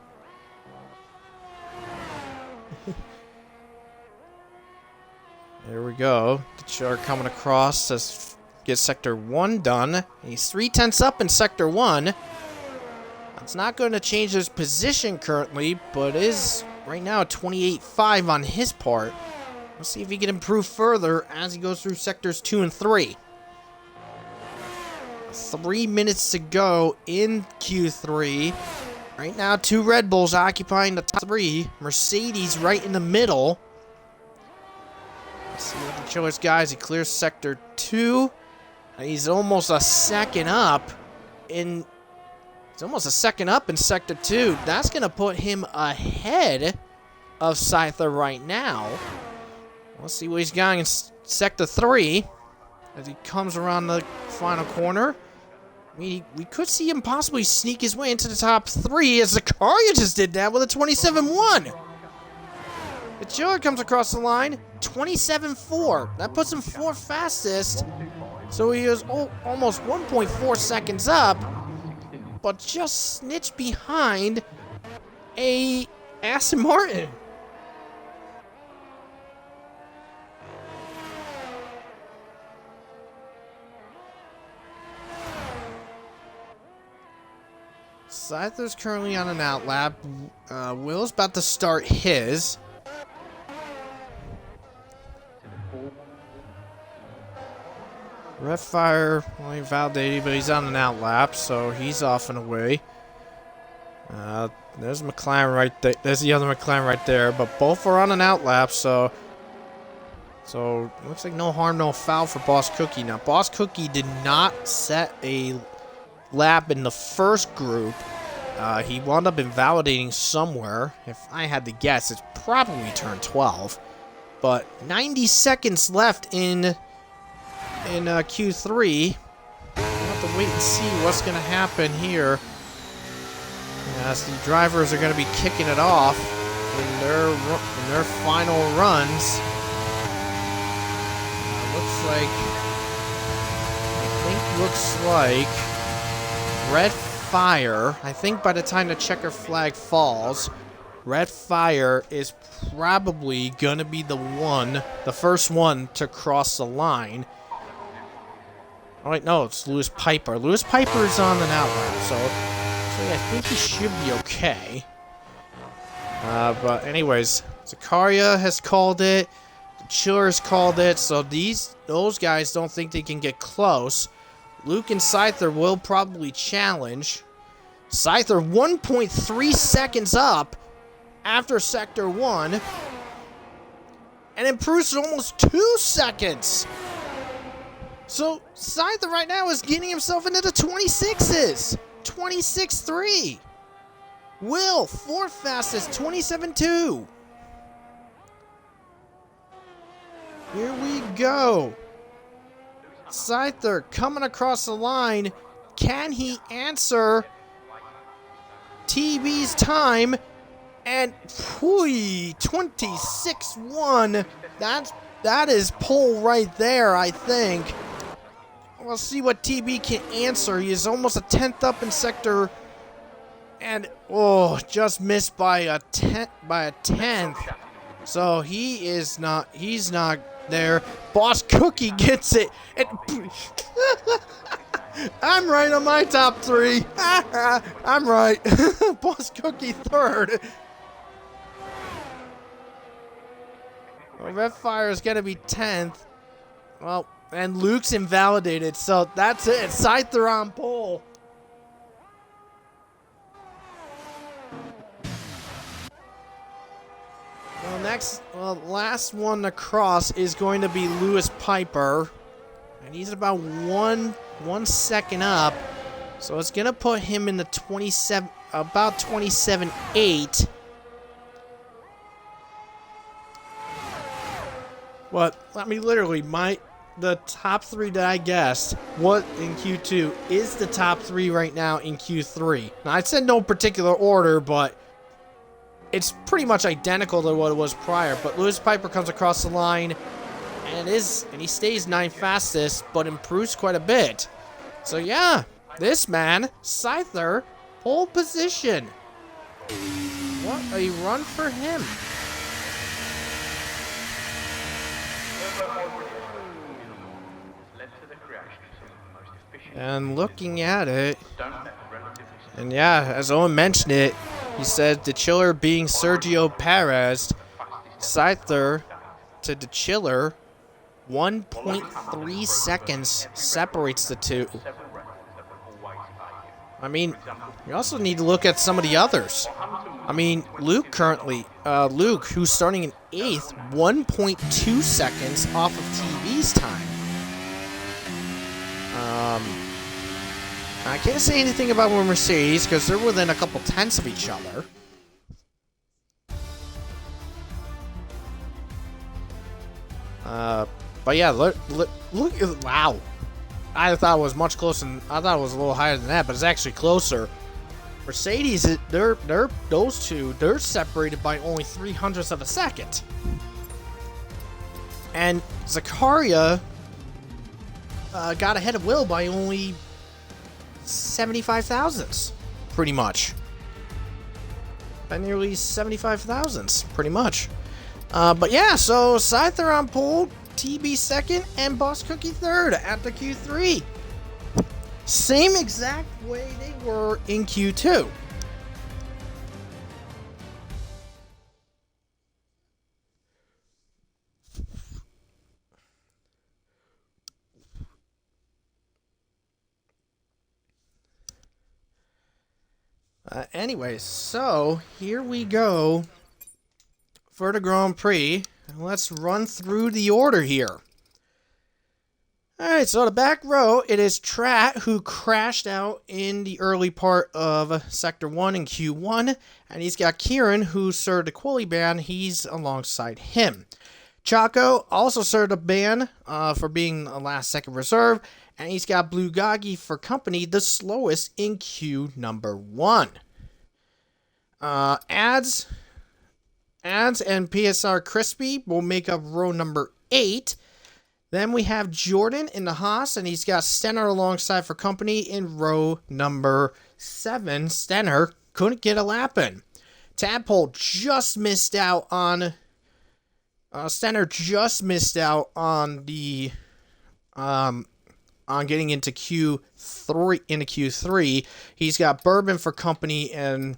There we go. The chart coming across to get sector 1 done. He's 3/10 up in sector 1. That's not going to change his position currently, but is right now 28.5 on his part. Let's see if he can improve further as he goes through sectors 2 and 3. 3 minutes to go in Q3. Right now, 2 Red Bulls occupying the top 3. Mercedes right in the middle. Let's see what the Chiller's guys. He clears sector 2. He's almost a second up in sector 2. That's going to put him ahead of Scyther right now. Let's see what he's got in Sector 3 as he comes around the final corner. We could see him possibly sneak his way into the top 3 as Zakaria just did that with a 27-1. The Chiller comes across the line, 27-4. That puts him 4th fastest. So he is almost 1.4 seconds up, but just snitched behind a Aston Martin. Scyther's currently on an outlap. Will's about to start his. Redfire only validated, but he's on an outlap, so he's off and away. There's McLaren right there. There's the other McLaren right there, but both are on an outlap, so looks like no harm, no foul for Boss Cookie. Now, Boss Cookie did not set a lap in the first group. He wound up invalidating somewhere. If I had to guess, it's probably turn 12. But 90 seconds left in Q3. We'll have to wait and see what's going to happen here. As the drivers are going to be kicking it off in their final runs. Looks like Red Fire, I think by the time the checker flag falls, Red Fire is probably going to be the first one to cross the line. Oh wait, no, it's Lewis Piper. Lewis Piper is on an outlap, so I think he should be okay. But anyways, Zakaria has called it. The Chiller's called it. So those guys don't think they can get close. Luke and Scyther will probably challenge. Scyther 1.3 seconds up after Sector 1. And improves to almost 2 seconds. So Scyther right now is getting himself into the 26s. 26-3. Will, 4th fastest, 27-2. Here we go. Scyther coming across the line. Can he answer TB's time? And 26-1. That is pole right there, I think. We'll see what TB can answer. He is almost a 10th up in sector. And just missed by a 10th. So he's not there. Boss Cookie gets it. And I'm right on my top 3. I'm right. Boss Cookie 3rd. Well, Red Fire is going to be 10th. Well, and Luke's invalidated, so that's it. Scyther on pole. Last one to cross is going to be Lewis Piper. And he's about one second up. So it's going to put him in the 27.8. The top 3 that I guessed what in Q2 is the top 3 right now in Q3. Now, I said no particular order, but it's pretty much identical to what it was prior. But Lewis Piper comes across the line and he stays 9th fastest, but improves quite a bit. So yeah, this man, Scyther, pole position. What a run for him. And looking at it, and yeah, as Owen mentioned it, he said the Chiller being Sergio Perez, Scyther to the Chiller, 1.3 seconds separates the two. I mean, you also need to look at some of the others. I mean, Luke, who's starting in 8th, 1.2 seconds off of TV's time. I can't say anything about Mercedes because they're within a couple tenths of each other. But yeah, look, wow. I thought it was much closer. I thought it was a little higher than that, but it's actually closer. Mercedes, those two, they're separated by only 0.03 of a second. And Zakaria got ahead of Will by only 75 thousandths, pretty much. By nearly 75 thousandths, pretty much. But yeah, so Scyther on pole, TB second, and Boss Cookie third at the Q3. Same exact way they were in Q2. Anyways, so here we go for the Grand Prix. Let's run through the order here. Alright, so the back row, it is Trat, who crashed out in the early part of Sector 1 in Q1. And he's got Kieran, who served the quali ban. He's alongside him. Chaco also served a ban for being a last-second reserve. And he's got Blue Gagi for company, the slowest in Q number 1. Ads and PSR Crispy will make up row number 8. Then we have Jordan in the Haas, and he's got Stenner alongside for company in row number 7. Stenner couldn't get a lap in. Tadpole just missed out on... Stenner just missed out on the... on getting into Q3. He's got Bourbon for company in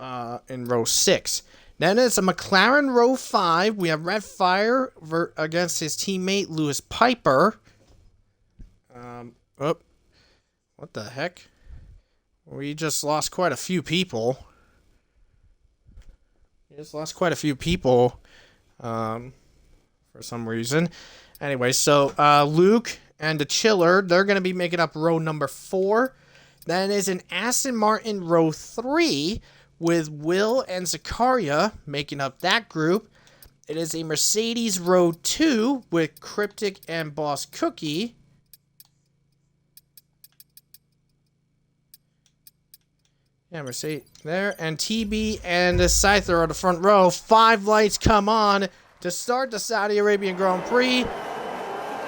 row 6. Then it's a McLaren row 5. We have Red Fire against his teammate Lewis Piper. What the heck? We just lost quite a few people. For some reason. Anyway, so Luke and the Chiller, they're going to be making up row number 4. Then is an Aston Martin row 3. With Will and Zakaria making up that group. It is a Mercedes row 2 with Cryptic and Boss Cookie. Yeah, Mercedes there. And TB and the Scyther are the front row. 5 lights come on to start the Saudi Arabian Grand Prix.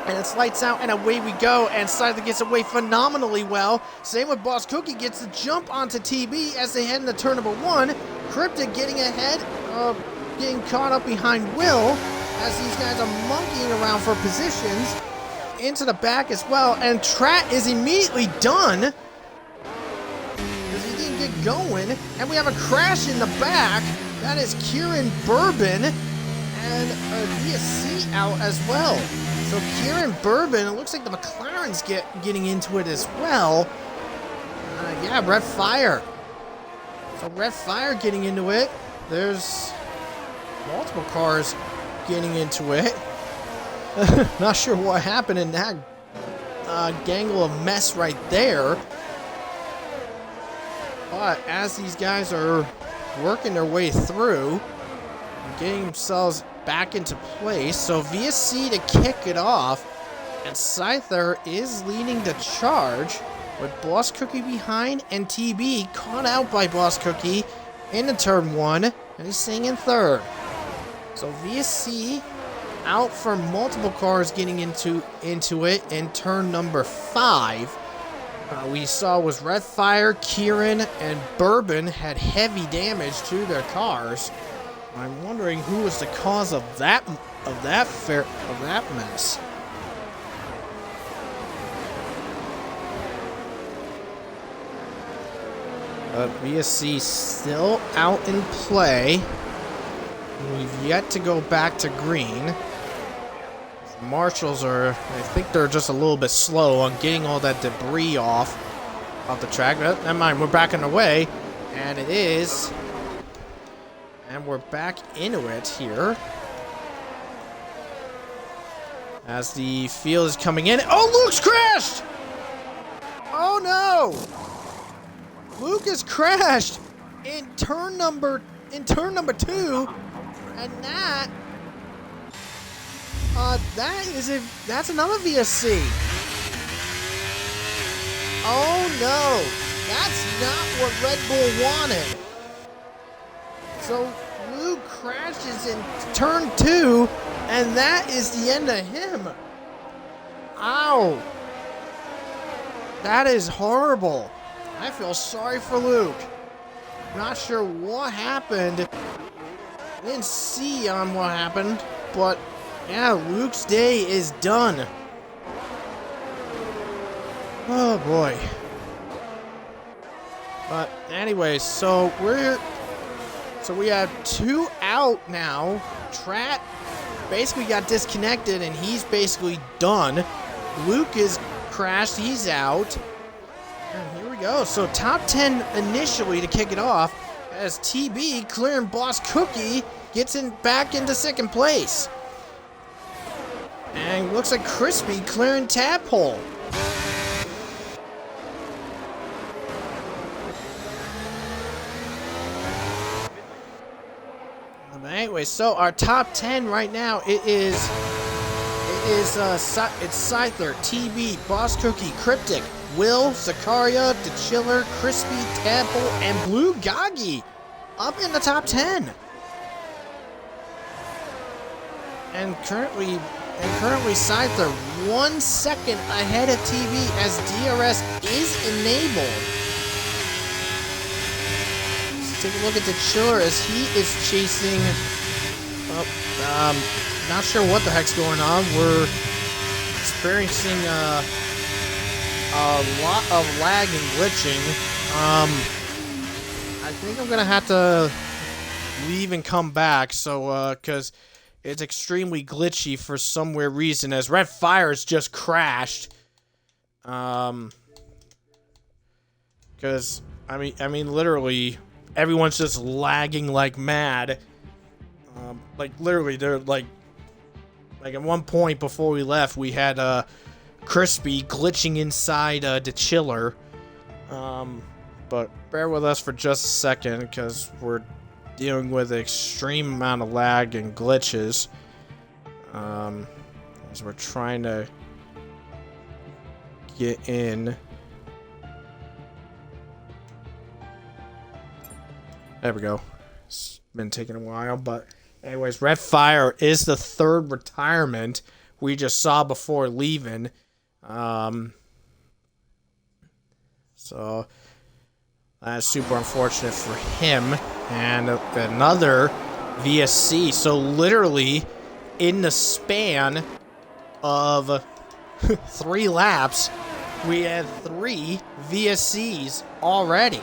And it's lights out, and away we go. And Scyther gets away phenomenally well. Same with Boss Cookie, gets the jump onto TB as they head into turn number 1. Cryptic getting ahead, getting caught up behind Will as these guys are monkeying around for positions. Into the back as well. And Trat is immediately done because he didn't get going. And we have a crash in the back. That is Kieran Bourbon and VSC out as well. So Kieran Bourbon, it looks like the McLaren's getting into it as well. Yeah, Red Fire. So Red Fire getting into it. There's multiple cars getting into it. Not sure what happened in that gangle of mess right there. But as these guys are working their way through, getting themselves back into place. So VSC to kick it off. And Scyther is leading the charge with Boss Cookie behind and TB caught out by Boss Cookie into turn 1. And he's staying in third. So VSC out for multiple cars getting into it in turn number 5. We saw was Red Fire, Kieran, and Bourbon had heavy damage to their cars. I'm wondering who was the cause of that mess. VSC still out in play. We've yet to go back to green. The Marshals I think they're just a little bit slow on getting all that debris off the track. But never mind, we're back on the way, and it is. And we're back into it here. As the field is coming in. Oh, Luke's crashed! Oh no! Luke has crashed in turn number 2. And that That's another VSC. Oh no, that's not what Red Bull wanted. So Luke crashes in turn 2, and that is the end of him. Ow. That is horrible. I feel sorry for Luke. Not sure what happened. I didn't see on what happened, but yeah, Luke's day is done. Oh boy. But anyway, so we have 2 out now. Trat basically got disconnected and he's basically done. Luke is crashed, he's out. And here we go. So top 10 initially to kick it off as TB clearing Boss Cookie gets back into second place. And looks like Crispy clearing Tadpole. Anyway, so our top 10 right now, it's Scyther, TB, Boss Cookie, Cryptic, Will, Zakaria, The Chiller, Crispy, Tadpole, and Blue Goggy up in the top 10. And currently Scyther 1 second ahead of TV as DRS is enabled. Take a look at The Chiller as he is chasing. Not sure what the heck's going on. We're experiencing a lot of lag and glitching. I think I'm gonna have to leave and come back. So, cause it's extremely glitchy for some weird reason. As Red Fire's just crashed. Cause I mean, literally. Everyone's just lagging like mad. Like literally, they're like at one point before we left, we had Crispy glitching inside the Chiller. But bear with us for just a second because we're dealing with an extreme amount of lag and glitches. As we're trying to get in. There we go. It's been taking a while, but anyways, Red Fire is the 3rd retirement we just saw before leaving. So that's super unfortunate for him. And another VSC. So literally in the span of 3 laps, we had 3 VSCs already.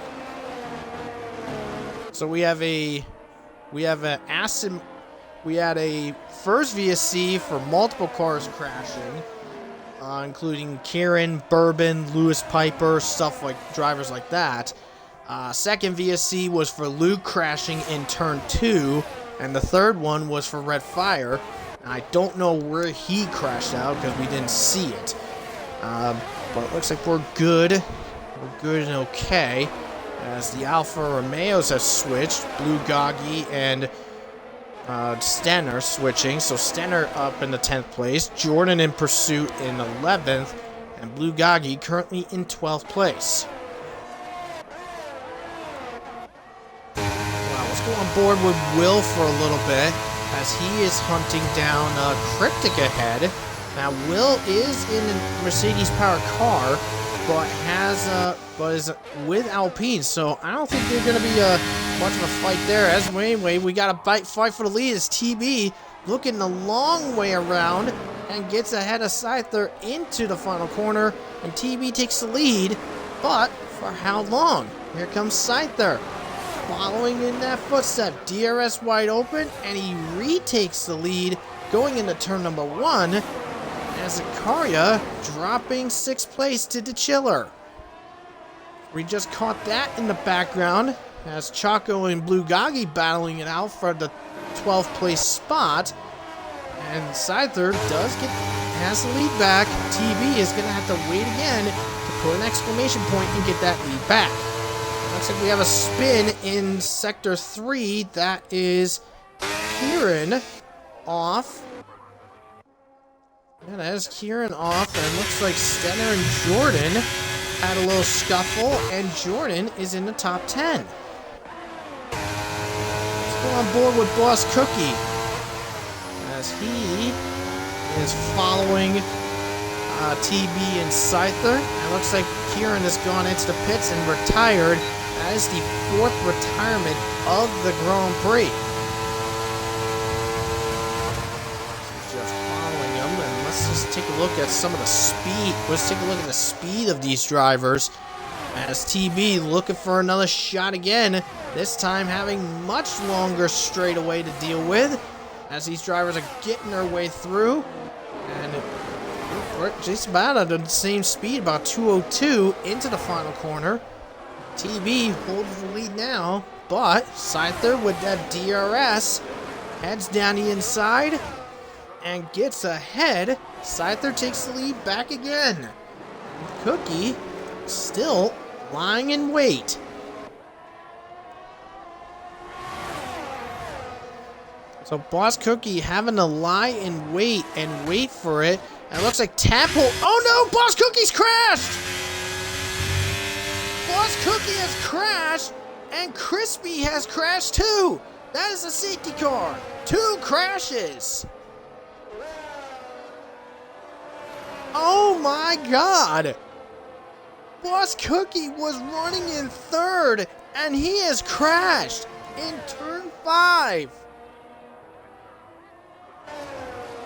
So we had a first VSC for multiple cars crashing, including Kieran, Bourbon, Lewis Piper, drivers like that. Second VSC was for Luke crashing in turn 2, and the third one was for Red Fire. And I don't know where he crashed out because we didn't see it. But it looks like we're good. We're good and okay. As the Alfa Romeos have switched, Blue Goggy and Stenner switching. So Stenner up in the 10th place, Jordan in pursuit in 11th, and Blue Goggy currently in 12th place. Wow, let's go on board with Will for a little bit as he is hunting down Cryptic ahead. Now Will is in a Mercedes powered car, but is with Alpine, so I don't think there's going to be much of a fight there. As anyway, we got a fight for the lead as TB looking the long way around and gets ahead of Scyther into the final corner, and TB takes the lead, but for how long? Here comes Scyther following in that footstep. DRS wide open, and he retakes the lead going into turn number 1 as Zakaria dropping 6th place to the Chiller. We just caught that in the background as Choco and Blue Goggy battling it out for the 12th place spot. And Scyther has the lead back. TB is going to have to wait again to put an exclamation point and get that lead back. Looks like we have a spin in Sector 3. That is Kieran off. And as Kieran off, and it looks like Stenner and Jordan had a little scuffle, and Jordan is in the top 10. Let's go on board with Boss Cookie, as he is following TB and Scyther. It looks like Kieran has gone into the pits and retired. That is the 4th retirement of the Grand Prix. Just following him, and let's just take a look at some of the speed. Let's take a look at the speed of these drivers. As TB looking for another shot again, this time having much longer straightaway to deal with, as these drivers are getting their way through, and we're just about at the same speed, about 202 into the final corner. TB holds the lead now, but Scyther with that DRS heads down the inside and gets ahead. Scyther takes the lead back again. Cookie still lying in wait. So Boss Cookie having to lie in wait and wait for it. And it looks like Tadpole. Oh no! Boss Cookie's crashed! Boss Cookie has crashed, and Crispy has crashed too! That is a safety car! 2 crashes! Oh my god! Boss Cookie was running in 3rd, and he has crashed in turn 5!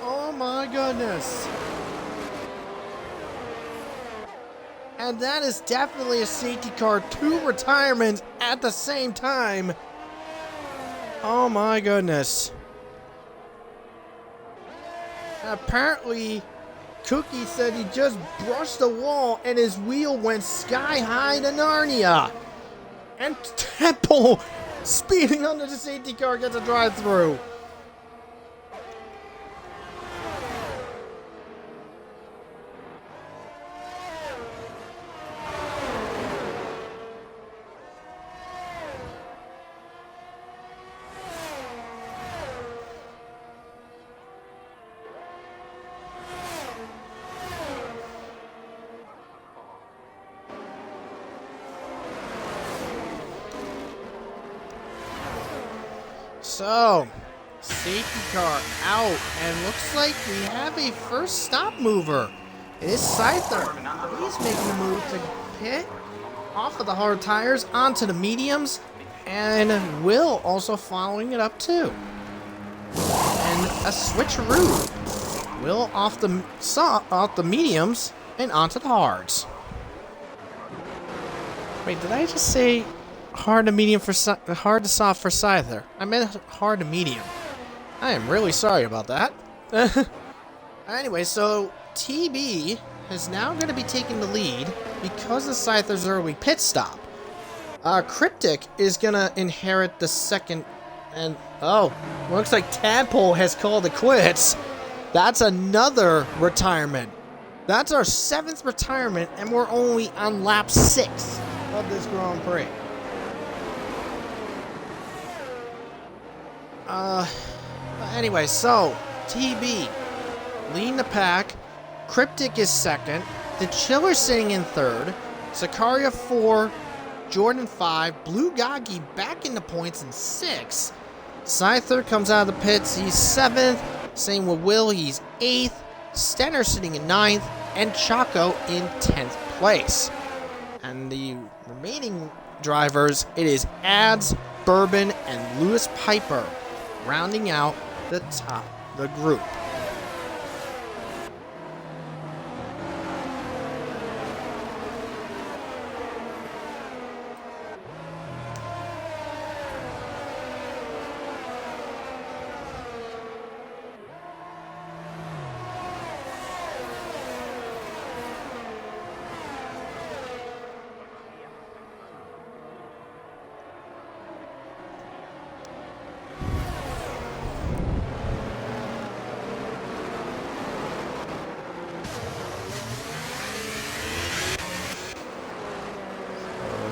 Oh my goodness. And that is definitely a safety car. 2 retirements at the same time. Oh my goodness. Apparently, Cookie said he just brushed the wall and his wheel went sky high to Narnia. And Temple, speeding under the safety car, gets a drive-through. So, safety car out, and looks like we have a first stop mover. It is Scyther. He's making the move to pit off of the hard tires onto the mediums, and Will also following it up too. And a switcheroo. Will off the mediums and onto the hards. Wait, did I just say hard to medium for hard to soft for Scyther? I meant hard to medium. I am really sorry about that. Anyway, so TB is now going to be taking the lead because of Scyther's early pit stop. Cryptic is going to inherit the second, and oh, looks like Tadpole has called it quits. That's another retirement. That's our 7th retirement, and we're only on lap 6 of this Grand Prix. Anyway, so TB leading the pack. Cryptic is 2nd. The Chiller sitting in 3rd. Sicaria 4. Jordan 5. Blue Gagi back in the points in 6th. Scyther comes out of the pits. He's 7th. Same with Will. He's 8th. Stenner sitting in 9th. And Chaco in 10th place. And the remaining drivers, it is Ads, Bourbon, and Lewis Piper rounding out the top of the group.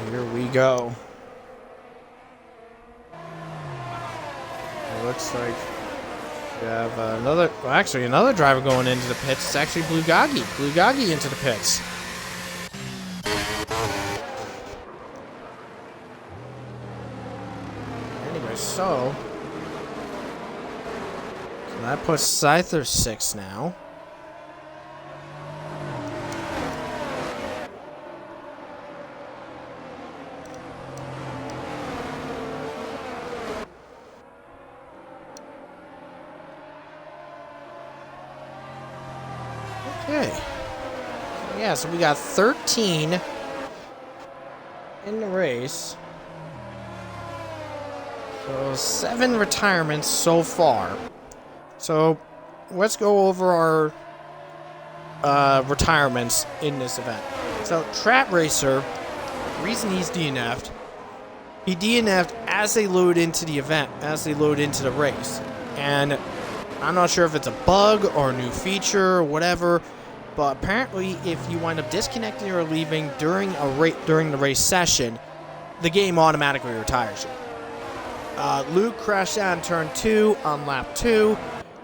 Here we go. It looks like We have another driver going into the pits. It's actually Blue Goggy. Blue Goggy into the pits. Anyway, so that puts Scyther 6 now. Okay. Yeah, so we got 13 in the race. So 7 retirements so far. So let's go over our retirements in this event. So Trap Racer, the reason he's DNF'd, he DNF'd as they load into the event, as they load into the race. And I'm not sure if it's a bug or a new feature or whatever, but apparently if you wind up disconnecting or leaving during the race session, the game automatically retires you. Luke crashed out in turn 2 on lap 2.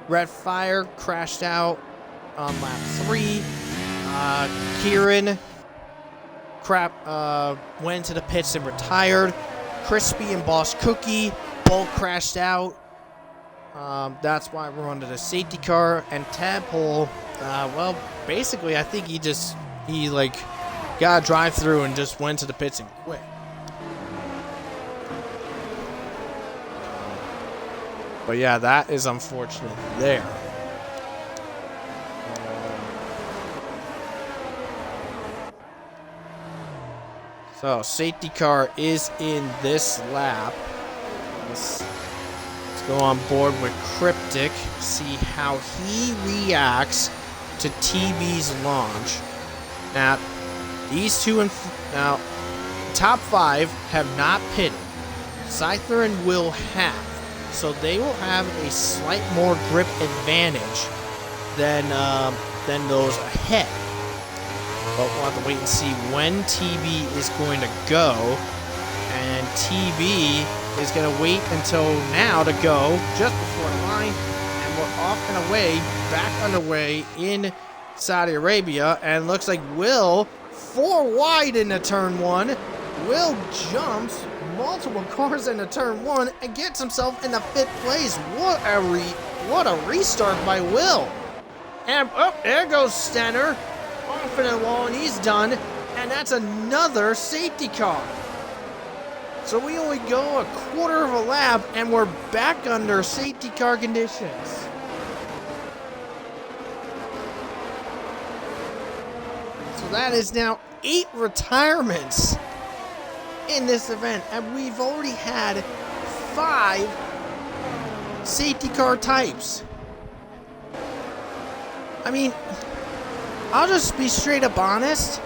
Red Fire crashed out on lap 3. Kieran went to the pits and retired. Crispy and Boss Cookie both crashed out. That's why we're under the safety car. And Tadpole, well, basically, I think he got a drive-through and just went to the pits and quit. But yeah, that is unfortunate there. So, safety car is in this lap. Let's go on board with Cryptic, see how he reacts to TB's launch. Now, these two, now, top 5 have not pitted. Scyther and Will have. So they will have a slight more grip advantage than those ahead. But we'll have to wait and see when TB is going to go. And TB is going to wait until now to go just before the line. And we're off and away, back underway in Saudi Arabia. And looks like Will, 4 wide into turn 1. Will jumps multiple cars into turn 1 and gets himself in the 5th place. What a restart by Will. And there goes Stenner off in the wall, and he's done. And that's another safety car. So we only go a quarter of a lap, and we're back under safety car conditions. So that is now 8 retirements in this event, and we've already had 5 safety car types. I mean, I'll just be straight up honest.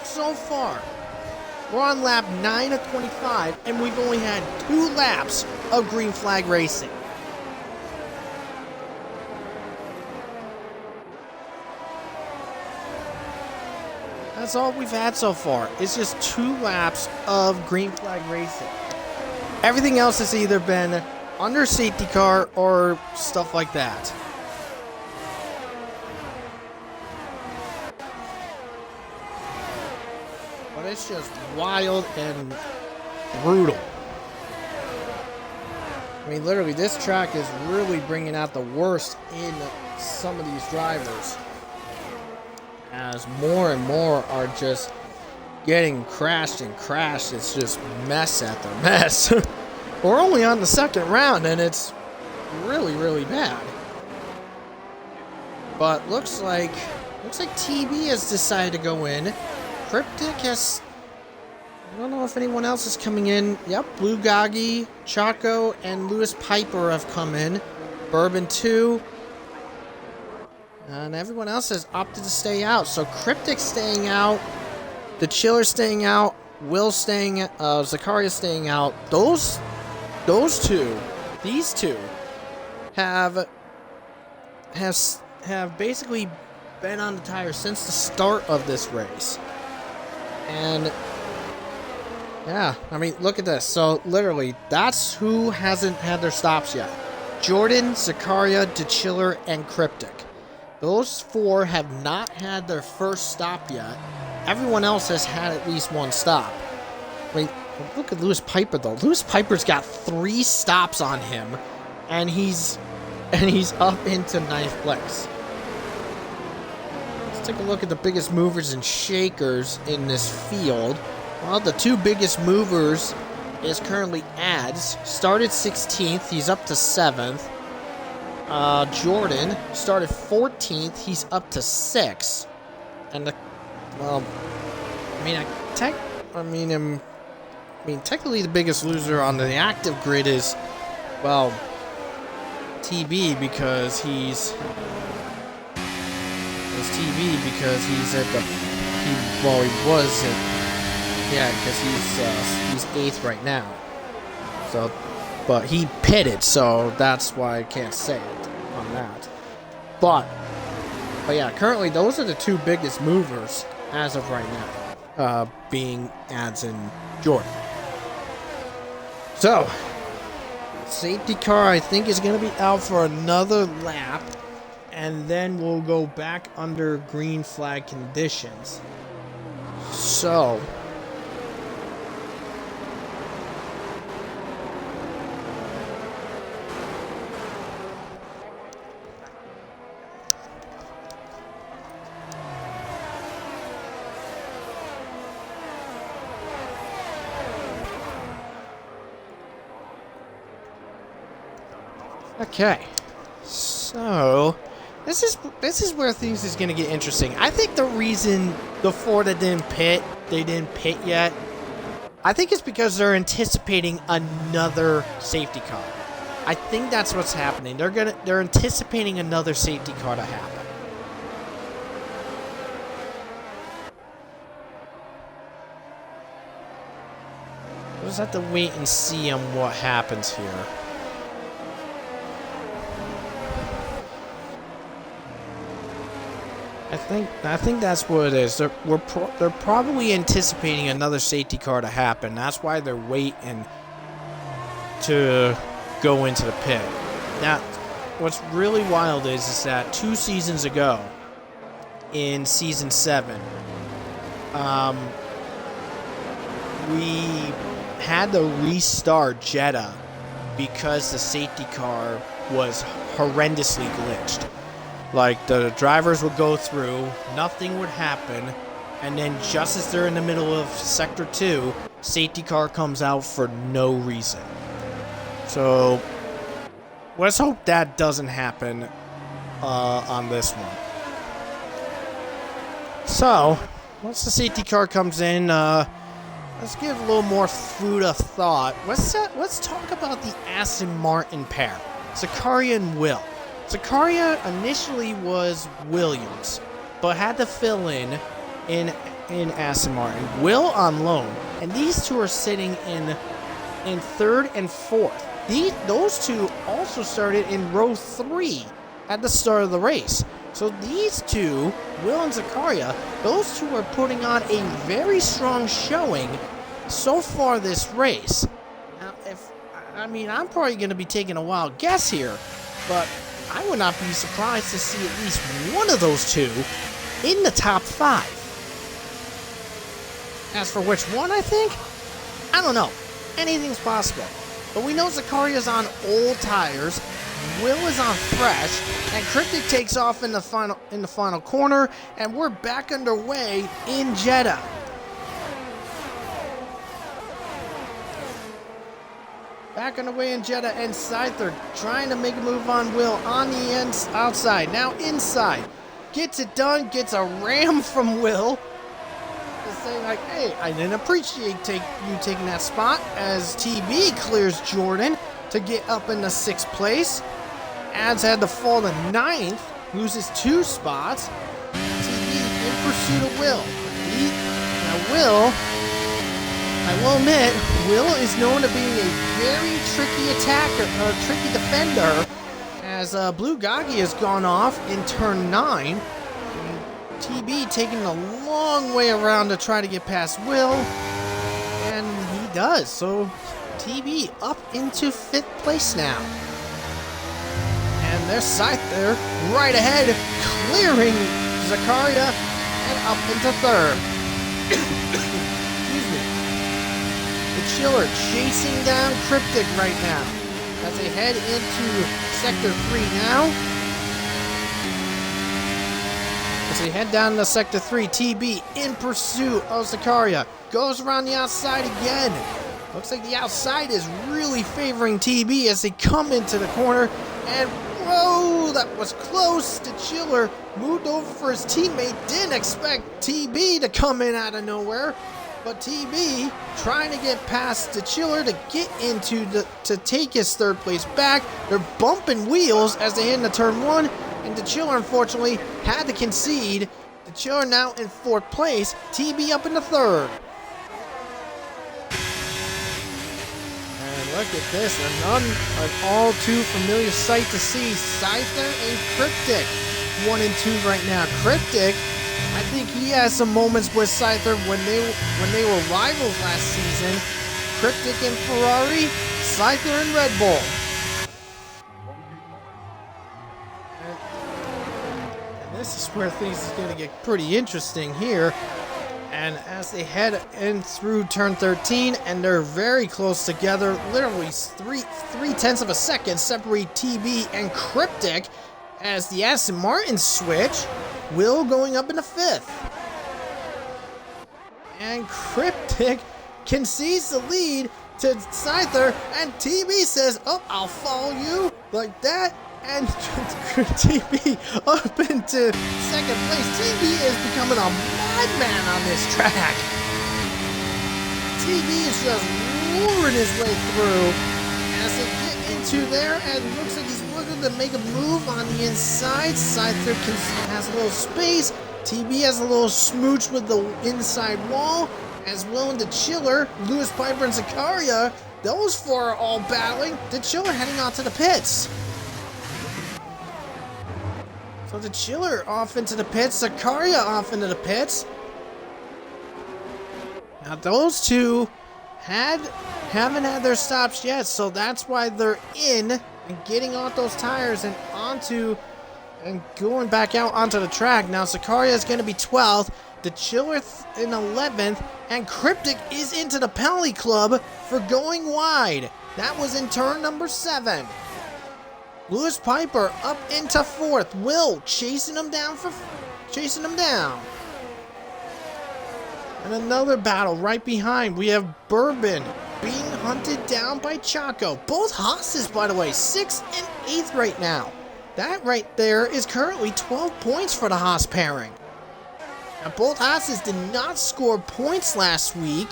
So far, we're on lap 9 of 25, and we've only had 2 laps of green flag racing. That's all we've had so far. It's just 2 laps of green flag racing. Everything else has either been under safety car or stuff like that. But it's just wild and brutal. I mean, literally, this track is really bringing out the worst in some of these drivers, as more and more are just getting crashed and crashed. It's just mess after mess. We're only on the 2nd round, and it's really, really bad. But looks like TB has decided to go in. Cryptic has, I don't know if anyone else is coming in. Yep, Blue Goggy, Chaco, and Lewis Piper have come in. Bourbon 2. And everyone else has opted to stay out. So Cryptic staying out, the Chiller staying out, Will staying, Zakaria staying out. These two have basically been on the tire since the start of this race. And yeah, I mean, look at this. So literally, that's who hasn't had their stops yet. Jordan, Zakaria, DeChiller, and Cryptic. Those 4 have not had their first stop yet. Everyone else has had at least one stop. I mean, look at Lewis Piper though. Lewis Piper's got 3 stops on him, and he's up into 9th place. Let's take a look at the biggest movers and shakers in this field. Well, the 2 biggest movers is currently Ads. Started 16th, he's up to 7th. Jordan started 14th, he's up to 6th. And technically the biggest loser on the active grid is, well, TB because he's he's 8th right now. So, but he pitted, so that's why I can't say it on that. But yeah, currently those are the 2 biggest movers as of right now, being Ads and Jordan. So, safety car I think is going to be out for another lap, and then we'll go back under green flag conditions. So, okay, so this is where things is gonna get interesting. I think the reason the 4 that didn't pit yet, I think it's because they're anticipating another safety car. I think that's what's happening. They're anticipating another safety car to happen. We'll just have to wait and see on what happens here. I think that's what it is. They're probably anticipating another safety car to happen. That's why they're waiting to go into the pit. Now, what's really wild is that 2 seasons ago, in season 7, we had to restart Jeddah because the safety car was horrendously glitched. Like, the drivers would go through, nothing would happen, and then just as they're in the middle of Sector 2, safety car comes out for no reason. So, let's hope that doesn't happen on this one. So, once the safety car comes in, let's give a little more food of thought. Let's talk about the Aston Martin pair, Zakaria and Will. Zakaria initially was Williams, but had to fill in Aston Martin. Will on loan, and these 2 are sitting in 3rd and 4th. Those 2 also started in row 3 at the start of the race. So these 2, Will and Zakaria, those 2 are putting on a very strong showing so far this race. Now, I'm probably going to be taking a wild guess here, but I would not be surprised to see at least one of those 2 in the top 5. As for which one, I think, I don't know. Anything's possible. But we know Zakaria's on old tires, Will is on fresh, and Cryptic takes off in the final corner, and we're back underway in Jeddah. Back on the way in Jeddah inside. They're trying to make a move on Will on the outside. Now inside. Gets it done. Gets a ram from Will. Just saying like, hey, I didn't appreciate you taking that spot, as TB clears Jordan to get up in the 6th place. Ads had to fall to 9th. Loses 2 spots. TB in pursuit of Will. I will admit, Will is known to being a very tricky attacker, tricky defender, as Blue Gagi has gone off in turn 9. TB taking a long way around to try to get past Will, and he does. So TB up into 5th place now. And there's Scyther right ahead, clearing Zakaria and up into third. Excuse me. The Chiller chasing down Cryptic right now as they head into Sector 3 now. As they head down to Sector 3, TB in pursuit of Zakaria. Goes around the outside again. Looks like the outside is really favoring TB as they come into the corner. And whoa, that was close. The Chiller moved over for his teammate. Didn't expect TB to come in out of nowhere. But TB trying to get past the Chiller to get into to take his third place back. They're bumping wheels as they hit into turn 1. And the Chiller unfortunately had to concede. The Chiller now in 4th place. TB up in the 3rd. Look at this, an all too familiar sight to see. Scyther and Cryptic, 1 and 2 right now. Cryptic, I think he has some moments with Scyther when they were rivals last season. Cryptic and Ferrari, Scyther and Red Bull. And this is where things is going to get pretty interesting here. And as they head in through turn 13, and they're very close together, literally 3/10 of a second separate TB and Cryptic, as the Aston Martin switch, Will going up in the 5th. And Cryptic concedes the lead to Scyther, and TB says, "Oh, I'll follow you," like that. And TB up into 2nd place. TB is becoming a madman on this track. TB is just roaring his way through as they get into there, and looks like he's looking to make a move on the inside. Scyther has a little space. TB has a little smooch with the inside wall, as Will and the Chiller, Lewis Piper and Zakaria, those 4 are all battling. The Chiller heading on to the pits. So the Chiller off into the pits, Zakaria off into the pits. Now those two haven't had their stops yet, so that's why they're in and getting off those tires and onto and going back out onto the track. Now Zakaria is going to be 12th, the Chiller in 11th, and Cryptic is into the penalty club for going wide. That was in turn number 7. Lewis Piper up into 4th. Will chasing him down. And another battle right behind. We have Bourbon being hunted down by Chaco. Both Haas's, by the way, 6th and 8th right now. That right there is currently 12 points for the Haas pairing. Now both Haas's did not score points last week.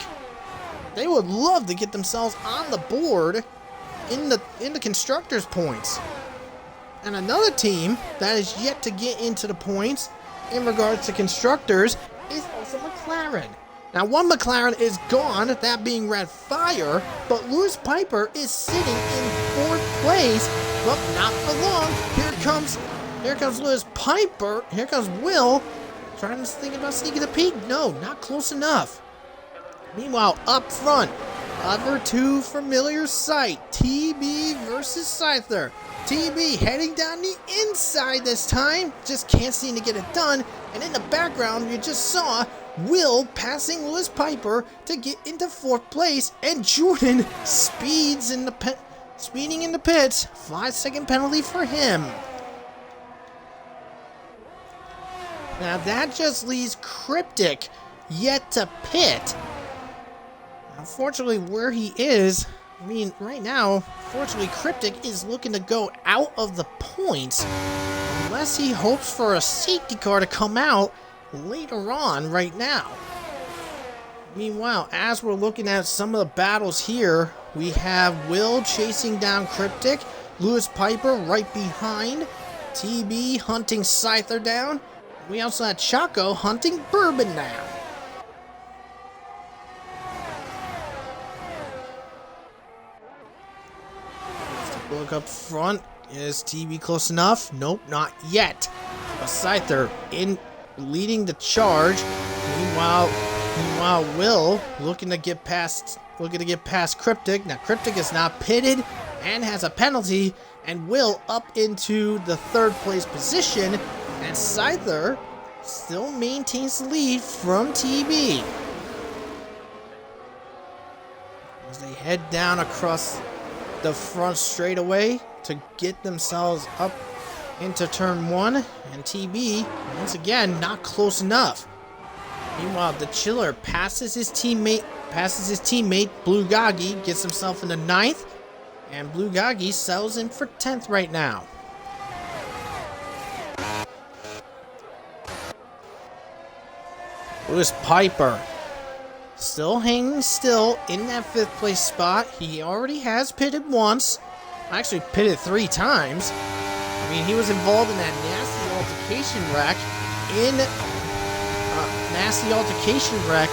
They would love to get themselves on the board in the constructors' points. And another team that is yet to get into the points in regards to constructors is also McLaren. Now one McLaren is gone, that being Red Fire, but Lewis Piper is sitting in 4th place, but not for long. Here comes Lewis Piper. Here comes Will, trying to think about sneaking a peek. No, not close enough. Meanwhile, up front, other 2 familiar sight, TB versus Scyther. TB heading down the inside this time, just can't seem to get it done. And in the background, you just saw Will passing Lewis Piper to get into 4th place, and Jordan speeding in the pits. 5-second penalty for him. Now that just leaves Cryptic yet to pit. Unfortunately, where he is, I mean, right now, fortunately, Cryptic is looking to go out of the points unless he hopes for a safety car to come out later on right now. Meanwhile, as we're looking at some of the battles here, we have Will chasing down Cryptic, Lewis Piper right behind, TB hunting Scyther down. We also had Chaco hunting Bourbon down. Look up front. Is TB close enough? Nope, not yet. But Scyther in leading the charge. Meanwhile, Will looking to get past Cryptic. Now Cryptic is not pitted and has a penalty and Will up into the third place position, and Scyther still maintains the lead from TB. As they head down across the front straightaway to get themselves up into turn 1, and TB, once again, not close enough. Meanwhile, the Chiller passes his teammate Blue Gagi, gets himself into 9th, and Blue Gagi settles in for 10th right now. Lewis Piper still hanging still in that 5th place spot. He already has pitted once. Actually pitted 3 times. I mean, he was involved in that nasty altercation wreck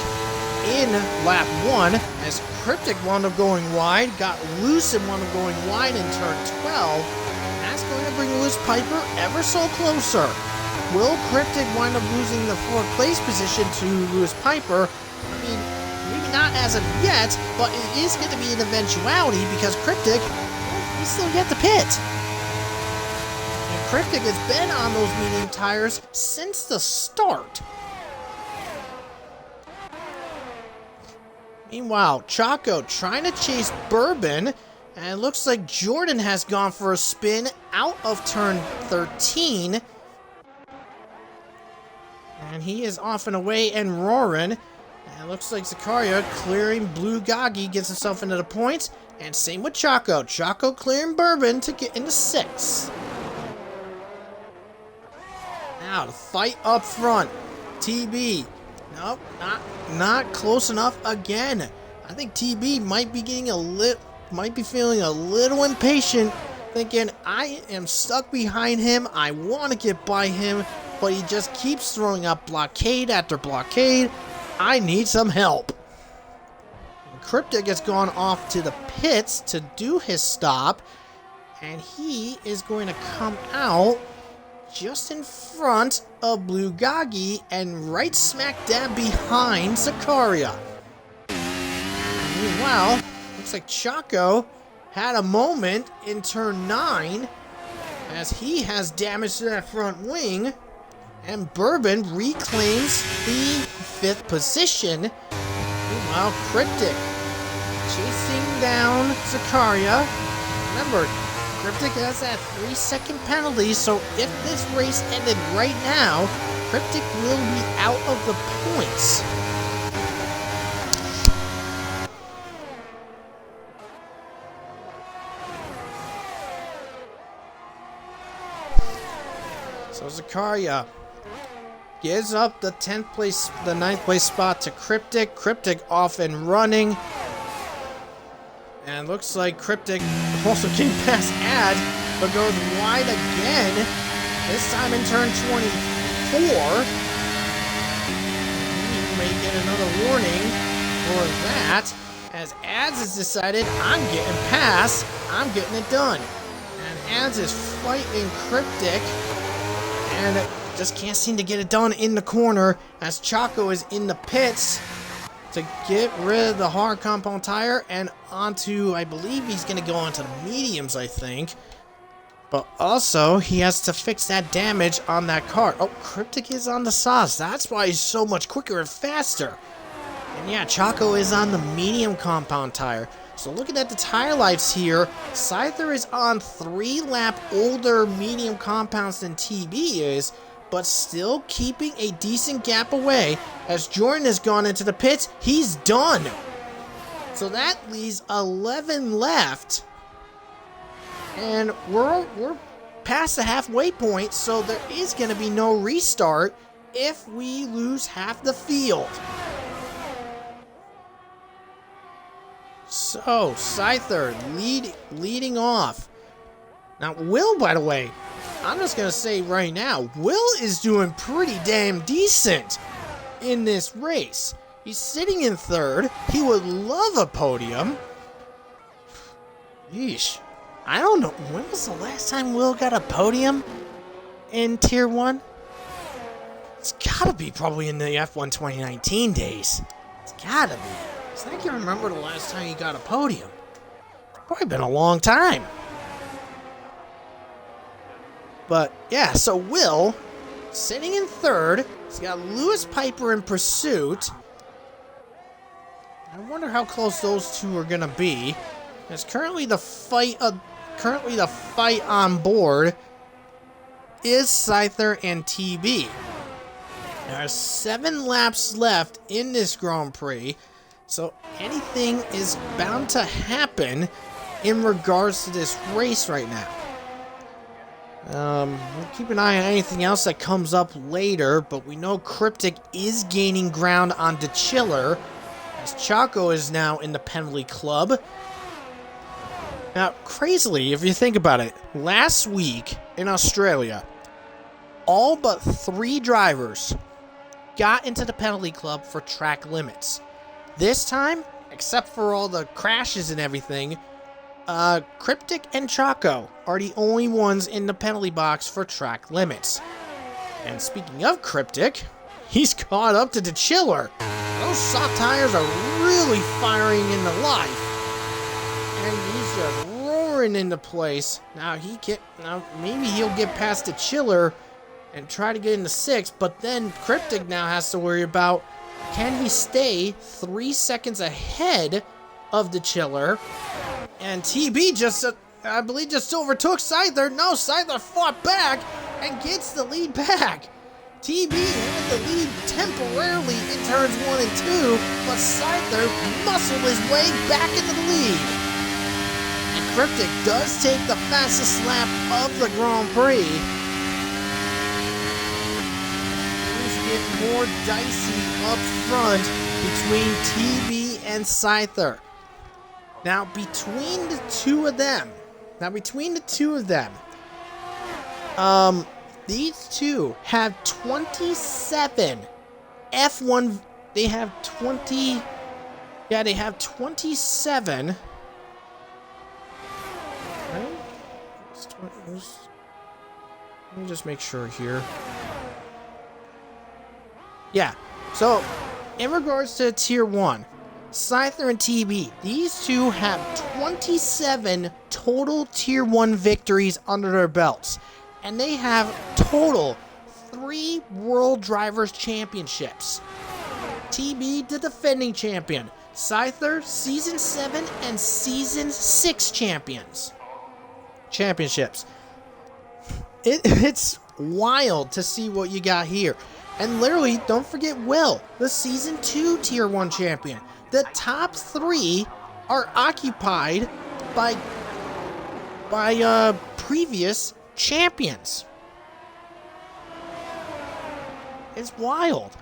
in lap 1 as Cryptic wound up going wide, got loose and wound up going wide in turn 12. And that's going to bring Lewis Piper ever so closer. Will Cryptic wind up losing the 4th place position to Lewis Piper? I mean, maybe not as of yet, but it is going to be an eventuality because Cryptic, well, he's still yet to pit. And Cryptic has been on those medium tires since the start. Meanwhile, Chaco trying to chase Bourbon, and it looks like Jordan has gone for a spin out of turn 13. And he is off and away and roaring. And it looks like Zakaria clearing Blue Gagi gets himself into the points. And same with Chaco. Chaco clearing Bourbon to get into 6th. Now the fight up front. TB. Nope, not close enough again. I think TB might be feeling a little impatient, thinking I am stuck behind him. I want to get by him, but he just keeps throwing up blockade after blockade. I need some help. And Cryptic has gone off to the pits to do his stop, and he is going to come out just in front of Blue Gagi and right smack dab behind Zakaria. Meanwhile, looks like Chaco had a moment in turn 9 as he has damage to that front wing, and Bourbon reclaims the 5th position. Meanwhile, Cryptic chasing down Zakaria. Remember, Cryptic has that 3-second penalty, so if this race ended right now, Cryptic will be out of the points. So Zakaria gives up the 9th place spot to Cryptic. Cryptic off and running. And looks like Cryptic also came past Ad, but goes wide again. This time in turn 24. We may get another warning for that, as Ads has decided, I'm getting past, I'm getting it done. And Ads is fighting Cryptic, and just can't seem to get it done in the corner, as Chaco is in the pits to get rid of the hard compound tire and onto, I believe he's going to go onto the mediums, I think. But also, he has to fix that damage on that car. Oh, Cryptic is on the sauce. That's why he's so much quicker and faster. And yeah, Chaco is on the medium compound tire. So looking at the tire lives here, Scyther is on 3 lap older medium compounds than TB is, but still keeping a decent gap away. As Jordan has gone into the pits, he's done. So that leaves 11 left. And we're past the halfway point, so there is going to be no restart if we lose half the field. So, Scyther leading off. Now, Will, by the way, I'm just going to say right now, Will is doing pretty damn decent in this race. He's sitting in 3rd. He would love a podium. Yeesh. I don't know. When was the last time Will got a podium in Tier 1? It's got to be probably in the F1 2019 days. It's got to be. Because I can remember the last time he got a podium. It's probably been a long time. But yeah, so Will sitting in third. He's got Lewis Piper in pursuit. I wonder how close those two are gonna be. As currently the fight on board is Scyther and TB. There are 7 laps left in this Grand Prix, so anything is bound to happen in regards to this race right now. We'll keep an eye on anything else that comes up later, but we know Cryptic is gaining ground on DeChiller, as Chaco is now in the penalty club. Now, crazily, if you think about it, last week in Australia, all but 3 drivers got into the penalty club for track limits. This time, except for all the crashes and everything, Cryptic and Chaco are the only ones in the penalty box for track limits. And speaking of Cryptic, he's caught up to DeChiller. Those soft tires are really firing into life. And he's just roaring into place. Now maybe he'll get past DeChiller and try to get into 6th, but then Cryptic now has to worry about, can he stay 3 seconds ahead of DeChiller? And TB I believe just overtook Scyther. No, Scyther fought back and gets the lead back. TB had the lead temporarily in turns 1 and 2, but Scyther muscled his way back into the lead. And Cryptic does take the fastest lap of the Grand Prix. Things get more dicey up front between TB and Scyther. Now, between the two of them, these two have 27 F1. They have 20. Yeah, they have 27. Right? Let me just make sure here. Yeah. So, in regards to Tier 1, Scyther and TB, these two have 27 total Tier 1 victories under their belts. And they have total 3 World Drivers' Championships. TB, the defending champion. Scyther, Season 7 and Season 6 championships. It's wild to see what you got here. And literally, don't forget Will, the Season 2 Tier 1 champion. The top 3 are occupied by previous champions. It's wild.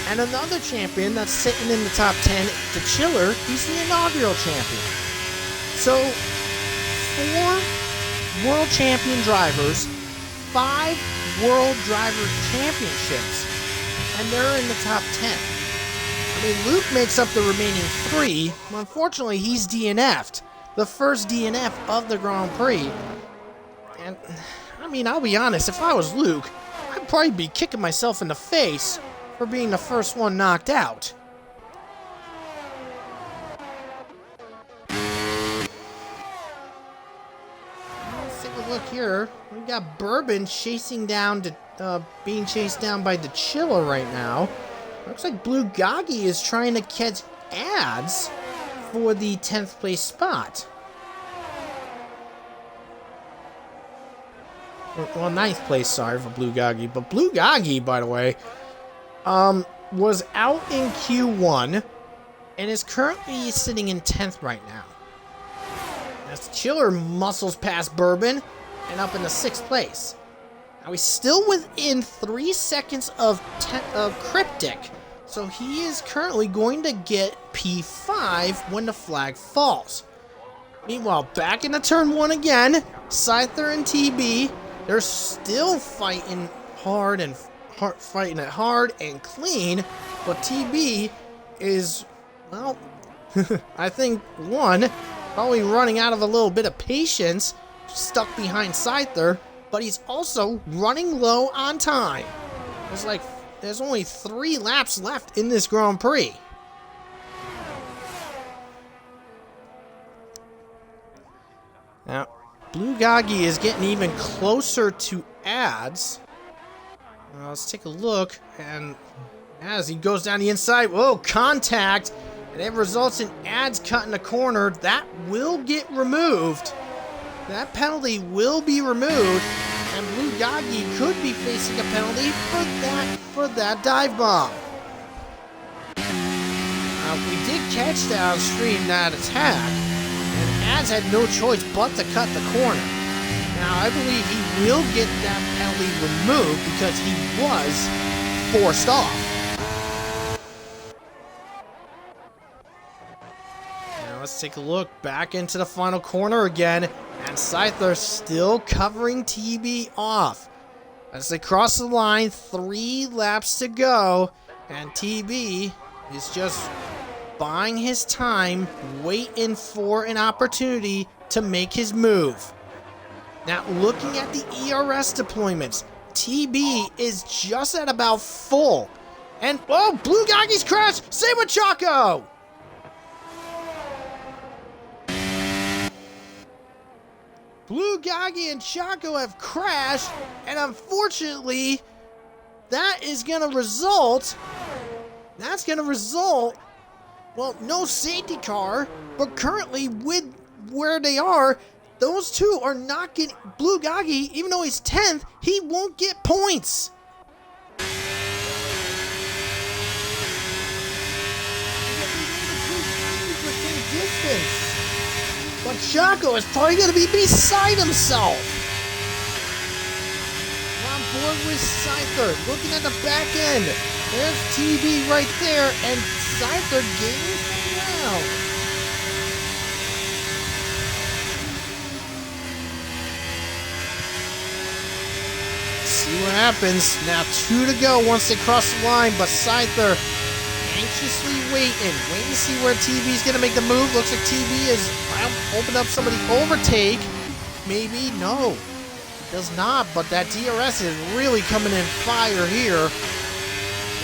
And another champion that's sitting in the top 10, DeChiller, he's the inaugural champion. So, 4 world champion drivers, 5 world driver championships, and they're in the top 10. I mean, Luke makes up the remaining 3. Unfortunately, he's DNF'd. The first DNF of the Grand Prix. And, I mean, I'll be honest, if I was Luke, I'd probably be kicking myself in the face for being the first one knocked out. Let's take a look here. We got Bourbon chasing down, being chased down by DeChiller right now. Looks like Blue Goggy is trying to catch ads for the 10th place spot. Well, 9th place, sorry, for Blue Goggy. But Blue Goggy, by the way, was out in Q1 and is currently sitting in 10th right now. As Chiller muscles past Bourbon and up in the 6th place. Now he's still within 3 seconds of Cryptic, so he is currently going to get P5 when the flag falls. Meanwhile, back into turn 1 again, Scyther and TB, they're still fighting hard and fighting it hard and clean, but TB is, well, I think probably running out of a little bit of patience, stuck behind Scyther, but he's also running low on time. There's only 3 laps left in this Grand Prix. Now, Blue Gagi is getting even closer to Ads. Let's take a look. And as he goes down the inside, whoa, contact. And it results in Ads cutting the corner. That will get removed. That penalty will be removed. And Blue Gagi could be facing a penalty for that dive bomb. We did catch that on stream, that attack, and Ads had no choice but to cut the corner. Now, I believe he will get that penalty removed because he was forced off. Now, let's take a look back into the final corner again, and Scyther still covering TB off. As they cross the line, 3 laps to go, and TB is just buying his time, waiting for an opportunity to make his move. Now, looking at the ERS deployments, TB is just at about full. And, oh, Blue Gagi's crashed! Same with Chaco! Blue Gagi and Chaco have crashed, and unfortunately, that's gonna result, well, no safety car, but currently with where they are, those two are not getting, Blue Gagi, even though he's 10th, he won't get points. But Chaco is probably going to be beside himself. On board with Scyther, looking at the back end. There's TB right there, and Scyther gaining some ground. See what happens. Now 2 to go once they cross the line, but Scyther anxiously waiting to see where TB's going to make the move. Looks like TB is opened up somebody overtake. Maybe, no. It does not, but that DRS is really coming in fire here.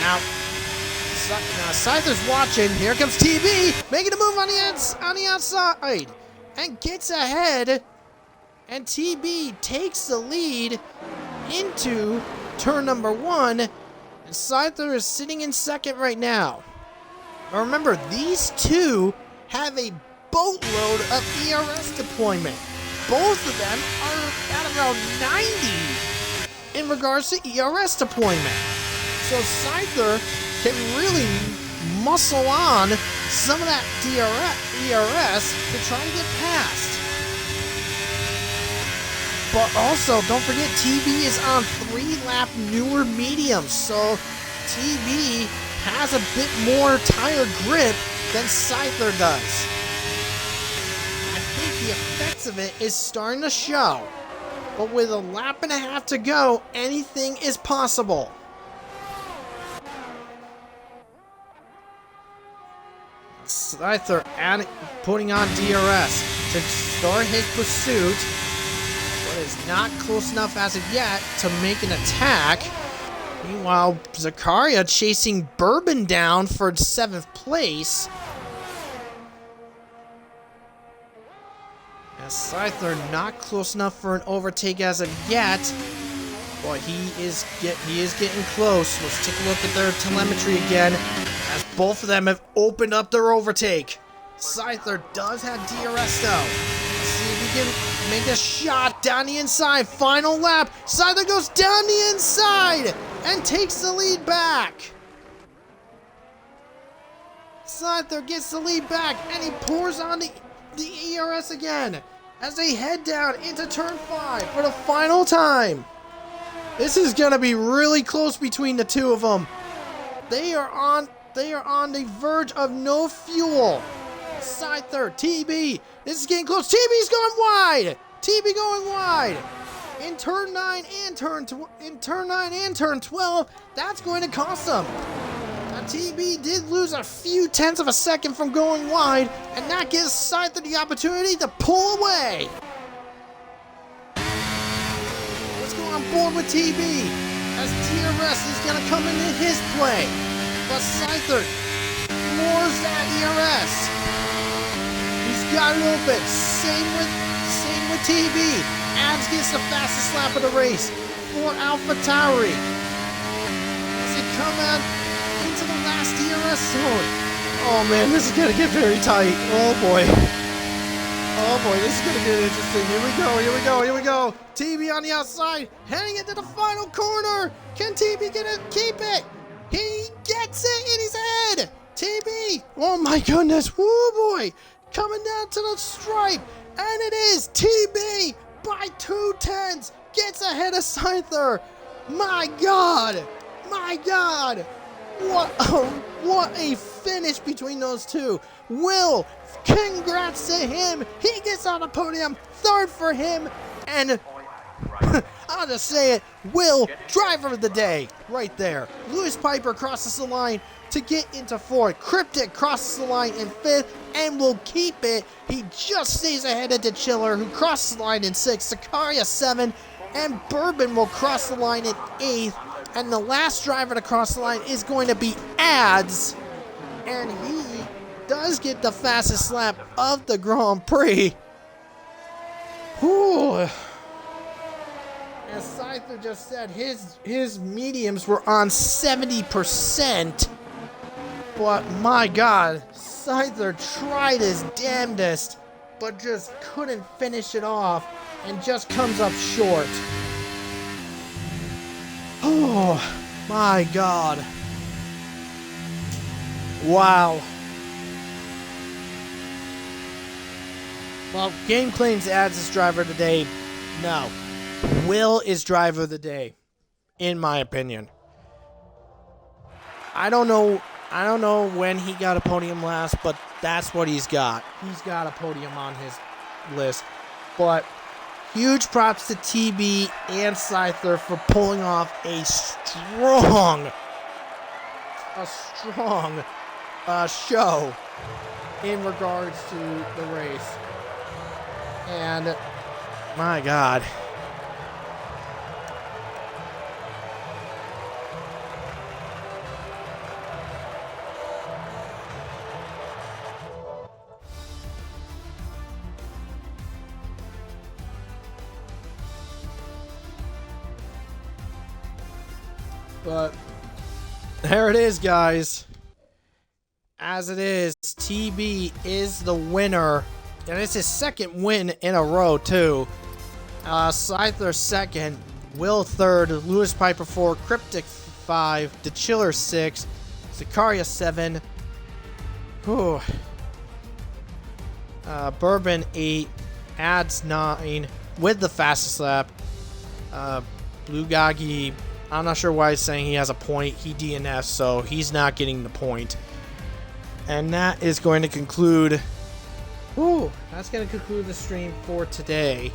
Now Scyther's watching. Here comes TB, making a move on the outside, and gets ahead. And TB takes the lead into turn number 1. And Scyther is sitting in second right now. Now remember, these two have a boatload of ERS deployment. Both of them are at around 90 in regards to ERS deployment. So Scyther can really muscle on some of that ERS to try to get past. But also, don't forget, TB is on 3-lap newer mediums, so TB has a bit more tire grip than Scyther does. I think the effects of it is starting to show. But with a lap and a half to go, anything is possible. Scyther putting on DRS to start his pursuit, but is not close enough as of yet to make an attack. Meanwhile, Zakaria chasing Bourbon down for 7th place. As Scyther not close enough for an overtake as of yet, but he is getting close. Let's take a look at their telemetry again, as both of them have opened up their overtake. Scyther does have DRS though. Let's see if he can make a shot down the inside. Final lap. Scyther goes down the inside and takes the lead back. Scyther gets the lead back, and he pours on the ERS again as they head down into turn 5 for the final time. This is going to be really close between the two of them. They are on the verge of no fuel. Scyther, TB, this is getting close. TB's going wide. TB going wide. In turn 9 and turn 12, that's going to cost them. Now, TB did lose a few tenths of a second from going wide, and that gives Scyther the opportunity to pull away. Let's go on board with TB, as DRS is going to come into his play. But Scyther floors that ERS. He's got it open. Same with to TB. Abs gets the fastest lap of the race for AlphaTauri. As it come out into the last DRS zone. Oh man, this is going to get very tight. Oh boy. Oh boy, this is going to get interesting. Here we go, here we go, here we go. TB on the outside, heading into the final corner. Can TB get it? Keep it. He gets it in his head. TB. Oh my goodness. Woo boy. Coming down to the stripe. And it is TB by 2/10. Gets ahead of Scyther. My God. My God. What a finish between those two. Will, congrats to him. He gets on the podium. Third for him. And I'll just say it. Will, driver of the day. Right there. Lewis Piper crosses the line to get into fourth. Cryptic crosses the line in fifth and will keep it. He just stays ahead of DeChiller, who crosses the line in sixth. Zakaria 7th. And Bourbon will cross the line in 8th. And the last driver to cross the line is going to be Ads. And he does get the fastest lap of the Grand Prix. Whew. As Scyther just said, his mediums were on 70%. But my God, Scyther tried his damnedest, but just couldn't finish it off and just comes up short. Oh, my God. Wow. Well, game claims Ads is driver of the day. No. Will is driver of the day, in my opinion. I don't know when he got a podium last, but that's what he's got. He's got a podium on his list. But huge props to TB and Scyther for pulling off a strong show in regards to the race. And my God. But there it is, guys. As it is, TB is the winner. And it's his second win in a row, too. Scyther second, Will third, Lewis Piper 4, Cryptic 5, DeChiller 6, Zakaria 7, whew. Bourbon 8, Ads 9, with the fastest lap. Blue Gagi, I'm not sure why he's saying he has a point. He DNF'd, so he's not getting the point. And that is going to conclude... that's going to conclude the stream for today.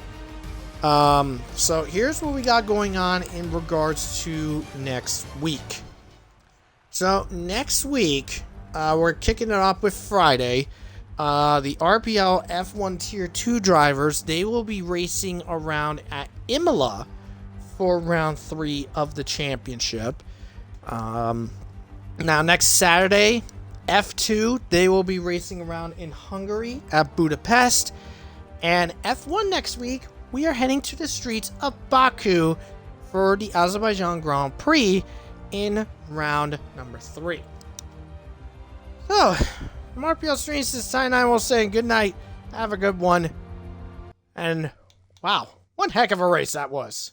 So here's what we got going on in regards to next week. So next week, we're kicking it off with Friday. The RPL F1 Tier 2 drivers, they will be racing around at Imola for round 3 of the championship. Now next Saturday, F2, they will be racing around in Hungary at Budapest. And F1 next week, we are heading to the streets of Baku for the Azerbaijan Grand Prix in round number 3. So, from RPL Streams, this is Ty9 will say good night. Have a good one. And, wow, one heck of a race that was.